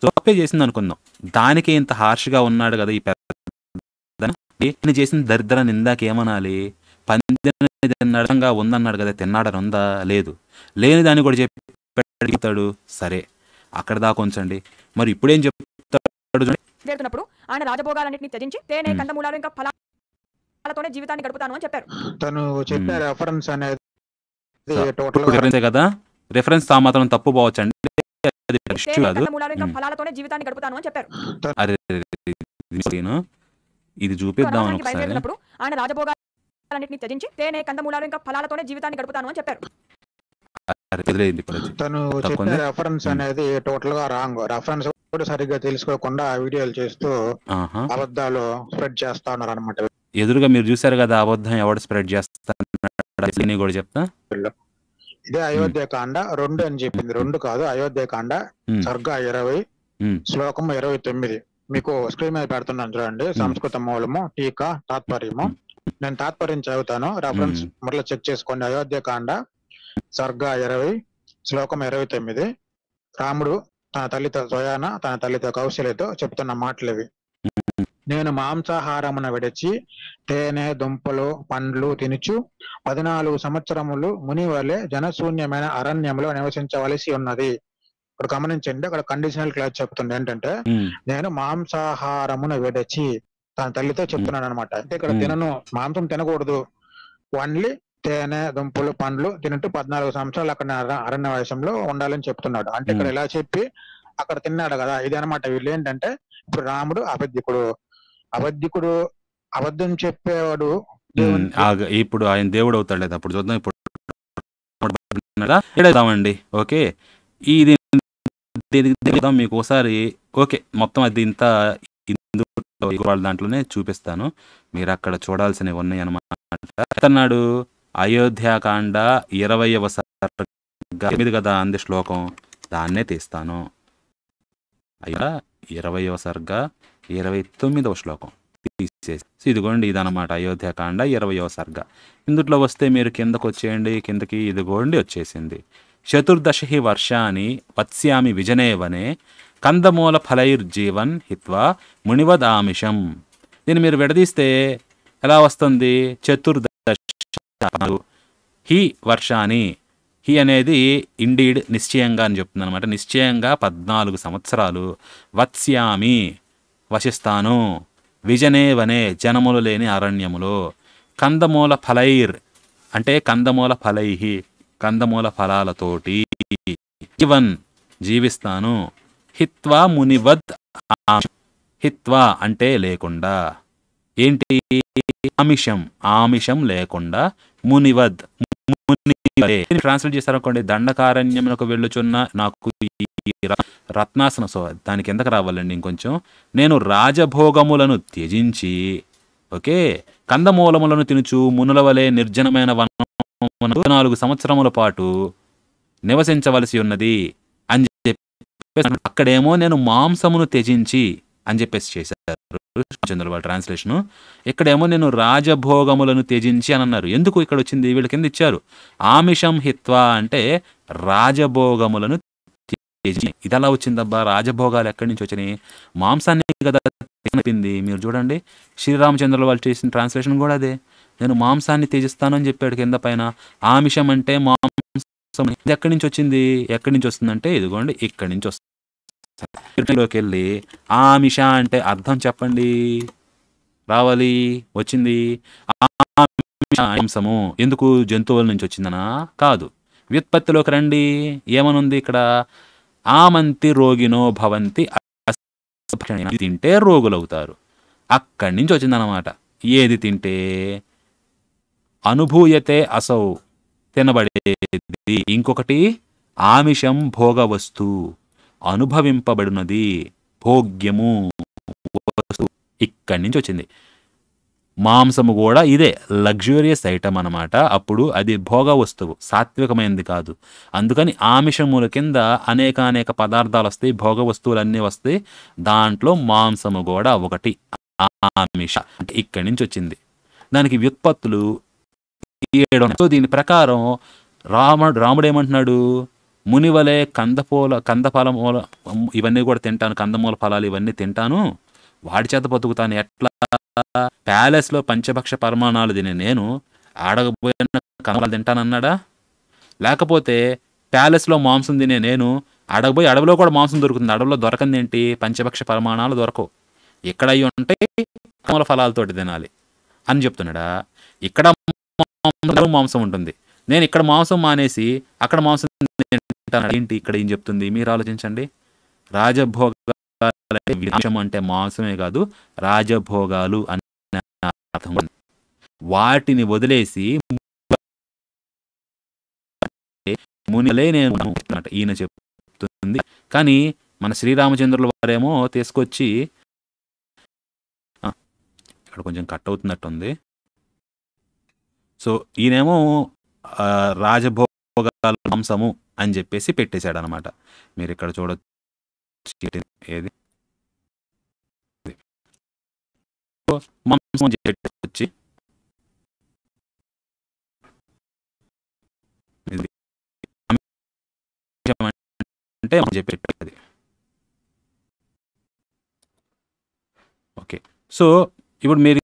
సో అప్పే చేసింది అనుకుందాం, దానికి ఇంత హార్ష్గా ఉన్నాడు కదా ఈ పెద్ద చేసిన దరిద్రాన్ని ఇందాక ఏమనాలి, పందిగా ఉందన్నాడు కదా, తిన్నాడని ఉందా, లేదు, లేని దాన్ని కూడా చెప్పాడు. సరే అక్కడ దాకా ఉంచండి. మరి ఇప్పుడేం చెప్తాడు, ఆయన రాజభోగాలన్నింటినీ త్యజించి తేనె, కందమూలాలు, ఇంకా ఫలాలతోనే జీవితాన్ని గడుపుతాను అని చెప్పారు. తను చెప్పిన రెఫరెన్స్ అనేది టోటల్ కదా, రిఫరెన్స్ తా మాత్రం తప్పు పోవచ్చండి, ఫలాలతోనే జీవితాన్ని గడుపుతాను అని చెప్పారు. అరే ఇది చూపిద్దాం ఒకసారి. ఆయన రాజభోగాలన్నింటినీ త్యజించి తేనె, కందమూలాలు, ఇంకా ఫలాలతోనే జీవితాన్ని గడుపుతాను అని చెప్పారు. వదిలేయండి ఇప్పుడు అది. తను చెప్పిన తక్కువ రెఫరెన్స్ అనేది టోటల్ గా రాంగ్. రెఫరెన్స్ కూడా సరిగ్గా తెలుసుకోకుండా వీడియోలు చేస్తూ ఆహా. అబద్ధాలు స్ప్రెడ్ చేస్తా ఉన్నారు అనమాట. ఎదురుగా మీరు చూశారు కదా అబద్ధం ఎవడు స్ప్రెడ్ చేస్తాను కూడా చెప్తా. ఇదే అయోధ్యకాండ 2 అని చెప్పింది. 2 కాదు, అయోధ్యకాండ సర్గ 20 శ్లోకం 29. మీకు స్క్రీన్ మీద పెడుతున్నాను చూడండి. సంస్కృత మూలము, టీకా, తాత్పర్యము. నేను తాత్పర్యం చదువుతాను, రెఫరెన్స్ మరలా చెక్ చేసుకోండి. అయోధ్యకాండ సర్గ 20 శ్లోకం 29. రాముడు తన తల్లితో స్వయాన తన తల్లితో కౌశల్యతో చెప్తున్న మాటలు ఇవి. నేను మాంసాహారమున విడిచి తేనె దుంపలు పండ్లు తినుచు 14 సంవత్సరములు ముని వలె జనశూన్యమైన అరణ్యంలో నివసించవలసి ఉన్నది. ఇక్కడ గమనించండి, అక్కడ కండిషనల్ క్లాస్ చెప్తుంది ఏంటంటే నేను మాంసాహారమున విడిచి తన తల్లితో చెప్తున్నాను అనమాట. అంటే ఇక్కడ మాంసం తినకూడదు, ఓన్లీ తేనె దుంపలు పండ్లు తింటూ 14 సంవత్సరాలు అక్కడ అరణ్యవాసంలో ఉండాలని చెప్తున్నాడు. అంటే ఇక్కడ ఇలా చెప్పి అక్కడ తిన్నాడు కదా, ఇది అనమాట. వీళ్ళు ఏంటంటే ఇప్పుడు రాముడు అబద్ధికుడు అబద్ధం చెప్పేవాడు ఇప్పుడు ఆయన దేవుడు అవుతాడు లేదా అప్పుడు చూద్దాం. ఇప్పుడు ఎడదామండి. ఓకే, ఇది మీకు ఒకసారి ఓకే మొత్తం అది ఇంత వాళ్ళ దాంట్లోనే చూపిస్తాను, మీరు అక్కడ చూడాల్సినవి ఉన్నాయి అన్నమాట. అన్నాడు అయోధ్యాకాండ 20వ సర్గ కదా అంది శ్లోకం, దాన్నే తీస్తాను. 20వ సర్గ 29వ శ్లోకం తీసేసి ఇదిగోండి ఇదనమాట. అయోధ్యాకాండ 20వ సర్గ. ఇందులో వస్తే మీరు కిందకు వచ్చేయండి, కిందకి ఇదిగోండి వచ్చేసింది. 14 వర్షాన్ని వత్స్యామి విజనేవనే కందమూల ఫలైర్జీవన్ హిత్వా మునివదామిషం. దీన్ని మీరు విడదీస్తే ఎలా వస్తుంది? 14 హి వర్షాన్ని, హి అనేది ఇండీడ్ నిశ్చయంగా అని చెప్తుంది అనమాట. నిశ్చయంగా 14 సంవత్సరాలు, వత్స్యామి వసిస్తాను, విజనే వనే జనములు లేని అరణ్యములో, కందమూల ఫలైర్ అంటే కందమూల ఫలైహి కందమూల ఫలాలతోటి, జీవన్ జీవిస్తాను, హిత్వా మునివద్ హిత్వా అంటే లేకుండా, ఏంటి ఆమిషం ఆమిషం లేకుండా, మునివద్ ట్రాన్స్లేట్ చేశారనుకోండి, దండకారణ్యమునకు వెళ్ళుచున్న నాకు రత్నాసన. సో దానికి ఎందుకు రావాలండి ఇంకొంచెం, నేను రాజభోగములను త్యజించి ఓకే కందమూలములను తినుచు మునుల వలె నిర్జనమైన 14 సంవత్సరముల పాటు నివసించవలసి ఉన్నది అని చెప్పి, అక్కడేమో నేను మాంసమును త్యజించి అని చెప్పేసి చేశారు చంద్రబాబు ట్రాన్స్లేషను. ఇక్కడేమో నేను రాజభోగములను త్యజించి అని అన్నారు. ఎందుకు ఇక్కడ వచ్చింది? వీళ్ళ కింద ఇచ్చారు ఆమిషం హిత్వా అంటే రాజభోగములను త్యజించి. ఇది ఎలా వచ్చిందబ్బా? రాజభోగాలు ఎక్కడి నుంచి వచ్చినాయి? మాంసాన్ని కదా తినిపింది. మీరు చూడండి శ్రీరామచంద్రుల వాళ్ళు చేసిన ట్రాన్స్లేషన్ కూడా అదే, నేను మాంసాన్ని త్యజిస్తాను అని చెప్పాడు కింద పైన. ఆమిషం అంటే మాంసం. ఇది ఎక్కడి నుంచి వచ్చింది? ఎక్కడి నుంచి వస్తుందంటే ఇదిగోండి ఇక్కడి నుంచి వస్తుంది. లోకి వెళ్ళి ఆమిష అంటే అర్థం చెప్పండి రావాలి. వచ్చింది మాంసము. ఎందుకు? జంతువుల నుంచి వచ్చిందనా? కాదు. వ్యుత్పత్తిలోకి రండి, ఏమనుంది ఇక్కడ? ఆమంతి రోగినో భవంతి, తింటే రోగులవుతారు. అక్కడి నుంచి వచ్చిందనమాట. ఏది తింటే? అనుభూయతే అసౌ తినబడేది. ఇంకొకటి ఆమిషం భోగవస్తు, అనుభవింపబడినది, భోగ్యము వస్తు. ఇక్కడి నుంచి వచ్చింది. మాంసము కూడా ఇదే లగ్జూరియస్ ఐటమ్ అనమాట. అప్పుడు అది భోగ వస్తువు, సాత్వికమైనది కాదు. అందుకని ఆమిషముల కింద అనేక పదార్థాలు వస్తాయి, భోగ వస్తువులు అన్నీ వస్తాయి. దాంట్లో మాంసము కూడా ఒకటి. ఆమిష అంటే ఇక్కడి నుంచి వచ్చింది. దానికి వ్యుత్పత్తులు 7. సో దీని ప్రకారం రాముడు ఏమంటున్నాడు? మునివలే కందఫలమూల ఇవన్నీ కూడా తింటాను, కందమూల ఫలాలు ఇవన్నీ తింటాను, వాడి చేత బతుకుతాను. ఎట్లా? ప్యాలెస్లో పంచభక్ష పరిమాణాలు తినే నేను ఆడకపోయిన కందమూలాలు తింటానన్నాడా? లేకపోతే ప్యాలెస్లో మాంసం తినే నేను అడగపోయి అడవిలో కూడా మాంసం దొరుకుతుంది, అడవిలో దొరకంది ఏంటి? పంచభక్ష పరిమాణాలు దొరకవు. ఇక్కడ అవి ఉంటాయి, కందమూల ఫలాలతోటి తినాలి అని చెప్తున్నాడా? ఇక్కడ మాంసం ఉంటుంది, నేను ఇక్కడ మాంసం మానేసి అక్కడ మాంసం ఏంటి? ఇక్కడ ఏం చెప్తుంది మీరు ఆలోచించండి. రాజభోగాలు అంటే మాంసమే కాదు, రాజభోగాలు అనే అర్థం. వాటిని వదిలేసి మునిలే నేను అన్నమాట ఈయన చెప్తుంది. కానీ మన శ్రీరామచంద్రుల వారేమో తీసుకొచ్చి ఇక్కడ కొంచెం కట్ అవుతున్నట్టుంది. సో ఈయనేమో రాజభోగాల మాంసము అని చెప్పేసి పెట్టేశాడు అనమాట. మీరు ఇక్కడ చూడొచ్చు ఏది మాంసం వచ్చి అంటే చెప్పేది. ఓకే, సో ఇప్పుడు మీరు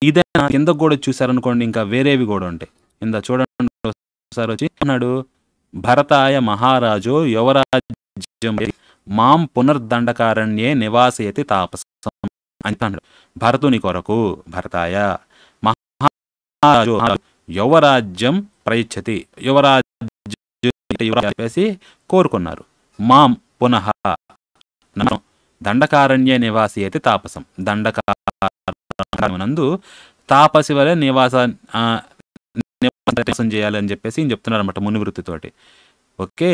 ఇదేనా కింద కూడా చూసారనుకోండి, ఇంకా వేరేవి కూడా ఉంటాయి. ఇందా చూడండి ఒకసారి వచ్చి అన్నాడు, భరతాయ మహారాజో యువరాజ్యం మాం పునర్దండకారణ్యే నివాసయతి తాపసం అంటున్నాడు. భరతుని కొరకు భరతాయ మహారాజో యువరాజ్యం ప్రయచ్చతి, యువరాజ్యం చెప్పేసి కోరుకున్నారు. మాం పునః దండకారణ్య నివాసి అయితే తాపసం, దండకారణ్యనందు తాపసి వలె నివాసం చేయాలి అని చెప్పేసి ఈయన చెప్తున్నారు అనమాట మునివృత్తితోటి. ఓకే,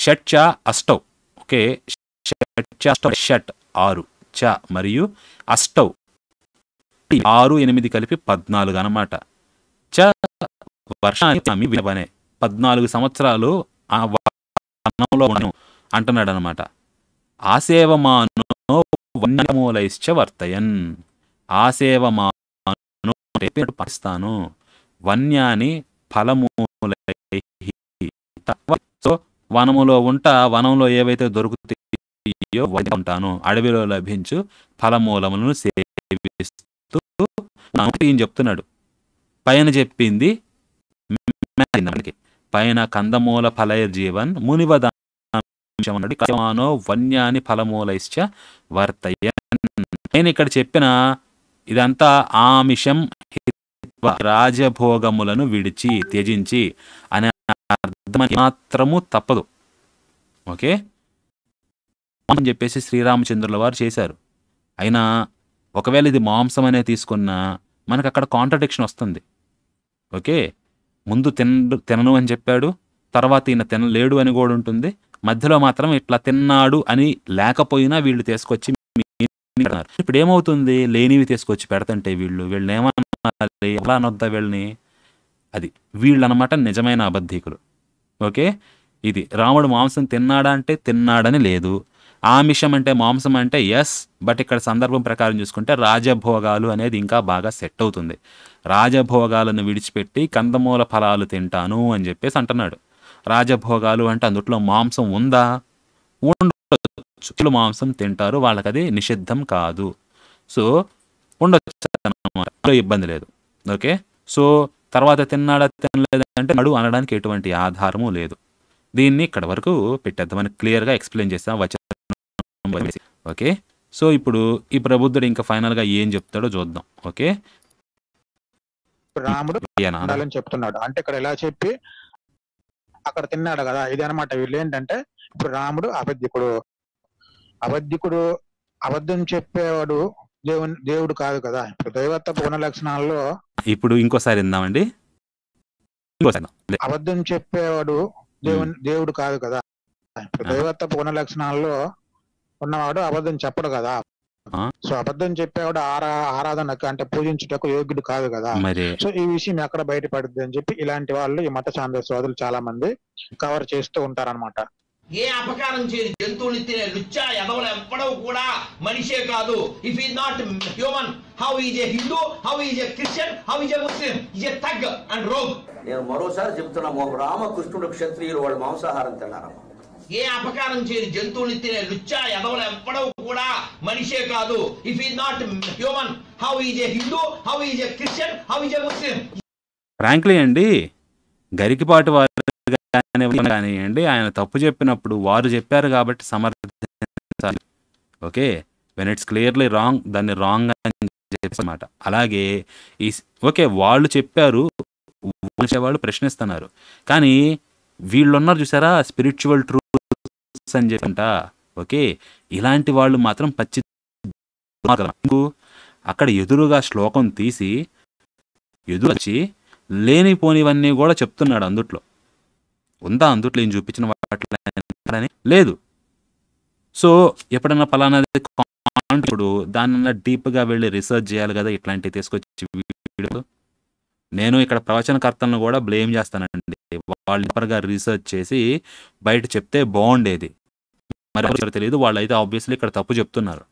షట్ చ అష్టౌ. ఓకే, షట్ 6 చ మరియు అష్టౌ 6 8 కలిపి 14 అనమాట. చ వర్షాన్ని వినవనే 14 సంవత్సరాలు ఆ వనంలో ఉండను అంటున్నాడు అనమాట. ఆసేవమానో వన్యమూలైశ్చ వర్తయన్, ఆసేవమాను పాటిస్తాను, వన్యాని ఫలమూలై. సో వనములో ఉంటా, వనంలో ఏవైతే దొరుకుతాయో ఉంటాను, అడవిలో లభించు ఫలమూలములను సేవిస్తూ ఈయన చెప్తున్నాడు. పైన చెప్పింది పైన కందమూల ఫలైర్జీవన్ మునివద వన్యాని ఫలమూలైశ్చ వర్తయన్. నేను ఇక్కడ చెప్పిన ఇదంతా ఆమిషం రాజభోగములను విడిచి త్యజించి అనే అర్థం మాత్రము తప్పదు. ఓకే, అని చెప్పేసి శ్రీరామచంద్రుల వారు చేశారు. అయినా ఒకవేళ ఇది మాంసం అనే తీసుకున్నా మనకు అక్కడ కాంట్రడిక్షన్ వస్తుంది. ఓకే, ముందు తినను అని చెప్పాడు, తర్వాత ఈయన తినలేడు అని కూడా ఉంటుంది, మధ్యలో మాత్రం ఇట్లా తిన్నాడు అని లేకపోయినా వీళ్ళు తీసుకొచ్చి ఇప్పుడు ఏమవుతుంది, లేనివి తీసుకొచ్చి పెడతంటే వీళ్ళని ఏమన్నా ఎలా అనొద్దా వీళ్ళని, అది వీళ్ళనమాట నిజమైన అబద్ధికులు. ఓకే, ఇది రాముడు మాంసం తిన్నాడా అంటే తిన్నాడని లేదు, ఆమిషం అంటే మాంసం అంటే ఎస్, బట్ ఇక్కడ సందర్భం ప్రకారం చూసుకుంటే రాజభోగాలు అనేది ఇంకా బాగా సెట్ అవుతుంది. రాజభోగాలను విడిచిపెట్టి కందమూల ఫలాలు తింటాను అని చెప్పేసి అంటున్నాడు. రాజభోగాలు అంటే అందుట్లో మాంసం ఉందా, ఉండొచ్చు, మాంసం తింటారు, వాళ్ళకి అది నిషిద్ధం కాదు. సో ఉండొచ్చు అన్నమాట, ఇబ్బంది లేదు. ఓకే, సో తర్వాత తిన్నాడా తినలేదంటే నడు అనడానికి ఎటువంటి ఆధారము లేదు. దీన్ని ఇక్కడ వరకు పెట్టేద్దామని క్లియర్గా ఎక్స్ప్లెయిన్ చేస్తాం వచనం. ఓకే, సో ఇప్పుడు ఈ ప్రబుద్ధుడు ఇంకా ఫైనల్గా ఏం చెప్తాడో చూద్దాం. ఓకే, రాముడు ఉండాలని చెప్తున్నాడు అంటే ఇక్కడ ఎలా చెప్పి అక్కడ తిన్నాడు కదా, ఇది అనమాట. వీళ్ళు ఏంటంటే ఇప్పుడు రాముడు అబద్ధికుడు అబద్ధం చెప్పేవాడు దేవుడు కాదు కదా. ఇప్పుడు దైవత్వ గుణ లక్షణాల్లో ఇప్పుడు ఇంకోసారి విందామండి. అబద్ధం చెప్పేవాడు దేవుడు కాదు కదా. ఇప్పుడు దైవత్వ గుణ లక్షణాల్లో ఉన్నవాడు అబద్ధం చెప్పడు కదా. సో అబద్ధం చెప్పేవాడు ఆరాధనకు అంటే పూజించుటకు యోగ్యుడు కాదు కదా. సో ఈ విషయం ఎక్కడ బయటపడుద్ది అని చెప్పి ఇలాంటి వాళ్ళు ఈ మత సాందర్శవాదులు చాలా మంది కవర్ చేస్తూ ఉంటారనమాట. ఏ అపకారం చేయదు, జంతువుని తినే లుచ్చా ఎదవలు ఎవ్వడవు కూడా మనిషే కాదు. If is not human, how is a Hindu, how is a Christian, how is a Muslim, is a tug and rogue. నేను మరోసారి చెప్తున్నా, రామకృష్ణుడు క్షత్రియులు వాళ్ళు మాంసాహారం తిన్నారమ్మా. ఏ అపకారం చేయదు, జంతువుని తినే లుచ్చా ఎదవలు ఎవ్వడవు కూడా మనిషే కాదు. If is not human, how is a Hindu, how is a Christian, how is a Muslim. Frankly అండి, గరికిపాటి వారు కానివ్వండి, ఆయన తప్పు చెప్పినప్పుడు వారు చెప్పారు కాబట్టి సమర్థించాలి. Okay, when it's clearly wrong దాన్ని రాంగ్ అని చెప్పమాట. అలాగే ఈ ఓకే వాళ్ళు చెప్పారు, వాళ్ళు ప్రశ్నిస్తున్నారు, కానీ వీళ్ళున్నారు చూసారా స్పిరిచువల్ ట్రూత్స్ అని చెప్పంట. ఓకే, ఇలాంటి వాళ్ళు మాత్రం పచ్చి అక్కడ ఎదురుగా శ్లోకం తీసి ఎదురొచ్చి లేనిపోనివన్నీ కూడా చెప్తున్నాడు అందుట్లో. ఉందా అందుట్లో ఈయన చూపించిన వాటిలో అని? లేదు. సో ఎప్పుడన్నా పలానాది ఇప్పుడు దానిన్న డీప్గా వెళ్ళి రీసెర్చ్ చేయాలి కదా ఇట్లాంటివి తీసుకొచ్చి వీడియో. నేను ఇక్కడ ప్రవచనకర్తలను కూడా బ్లేమ్ చేస్తానండి. వాళ్ళు గా రీసెర్చ్ చేసి బయట చెప్తే బాగుండేది. మరి ఎవరో తెలియదు, వాళ్ళు అయితే ఆబ్వియస్లీ ఇక్కడ తప్పు చెప్తున్నారు.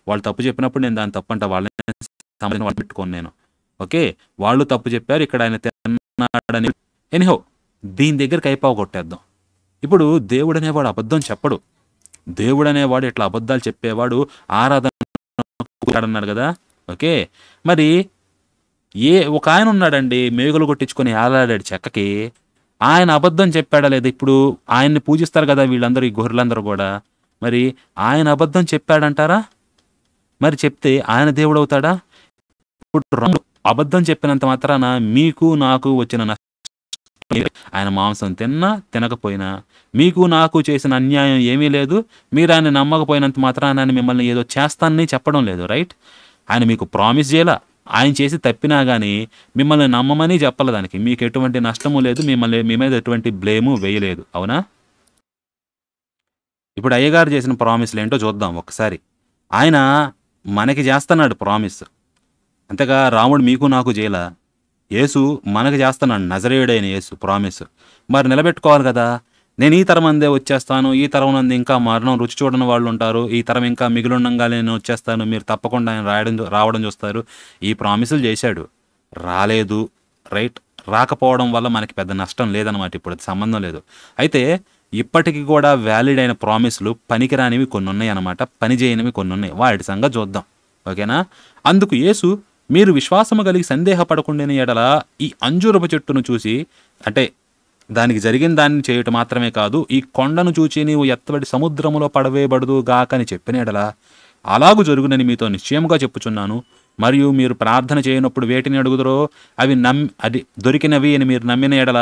వాళ్ళు తప్పు చెప్పినప్పుడు నేను దాన్ని తప్పు అంట వాళ్ళని వాళ్ళు పెట్టుకోను నేను. ఓకే, వాళ్ళు తప్పు చెప్పారు, ఇక్కడ ఆయన తిన్నాడని. ఎనీహో దీని దగ్గరికి అయిపోవ కొట్టేద్దాం. ఇప్పుడు దేవుడు అనేవాడు అబద్ధం చెప్పడు. దేవుడు అనేవాడు ఇట్లా అబద్ధాలు చెప్పేవాడు ఆరాధన అన్నాడు కదా. ఓకే, మరి ఒక ఆయన ఉన్నాడండి మేగులు కొట్టించుకొని ఏలాడాడు చెక్కకి. ఆయన అబద్ధం చెప్పాడా లేదా? ఇప్పుడు ఆయన్ని పూజిస్తారు కదా వీళ్ళందరూ, ఈ గొర్రెలందరూ కూడా. మరి ఆయన అబద్ధం చెప్పాడంటారా? మరి చెప్తే ఆయన దేవుడు అవుతాడా? ఇప్పుడు అబద్ధం చెప్పినంత మాత్రాన మీకు నాకు వచ్చిన నష్టం, ఆయన మాంసం తిన్నా తినకపోయినా మీకు నాకు చేసిన అన్యాయం ఏమీ లేదు. మీరు ఆయన నమ్మకపోయినంత మాత్రాన ఆయన మిమ్మల్ని ఏదో చేస్తానని చెప్పడం లేదు. రైట్? ఆయన మీకు ప్రామిస్ చేయాల. ఆయన చేసి తప్పినా కానీ మిమ్మల్ని నమ్మమని చెప్పాలి. దానికి మీకు ఎటువంటి నష్టము లేదు, మిమ్మల్ని మీ మీద ఎటువంటి బ్లేము వేయలేదు. అవునా? ఇప్పుడు అయ్యగారు చేసిన ప్రామిస్లు ఏంటో చూద్దాం ఒకసారి. ఆయన మనకి చేస్తున్నాడు ప్రామిస్, అంతేగా రాముడు మీకు నాకు చేయలా. యేసు మనకు చేస్తున్నాడు, నజరేయుడైన యేసు ప్రామిస్. మరి నిలబెట్టుకోవాలి కదా. నేను ఈ తరం అందే వచ్చేస్తాను, ఈ తరం నందు ఇంకా మరణం రుచి చూడని వాళ్ళు ఉంటారు, ఈ తరం ఇంకా మిగిలిండగా నేను వచ్చేస్తాను, మీరు తప్పకుండా ఆయన రావడం చూస్తారు. ఈ ప్రామిసులు చేశాడు, రాలేదు. రైట్? రాకపోవడం వల్ల మనకి పెద్ద నష్టం లేదనమాట. ఇప్పుడు అది సంబంధం లేదు. అయితే ఇప్పటికీ కూడా వ్యాలిడ్ అయిన ప్రామిస్లు పనికిరానివి కొన్ని ఉన్నాయి అన్నమాట, పని చేయనివి కొన్ని ఉన్నాయి. వాటి సంగతి చూద్దాం. ఓకేనా? అందుకు యేసు, మీరు విశ్వాసము కలిగి సందేహపడకుండాని ఎడల ఈ అంజూరపు చెట్టును చూసి, అంటే దానికి జరిగిన దాన్ని చేయటం మాత్రమే కాదు, ఈ కొండను చూచి నీవు ఎత్తబడి సముద్రములో పడవేయబడదు గాకని చెప్పిన ఎడల అలాగు జరుగునని మీతో నిశ్చయముగా చెప్పుచున్నాను. మరియు మీరు ప్రార్థన చేయనప్పుడు వేటిని అడుగుదరో అవి అది దొరికినవి అని మీరు నమ్మిన ఎడల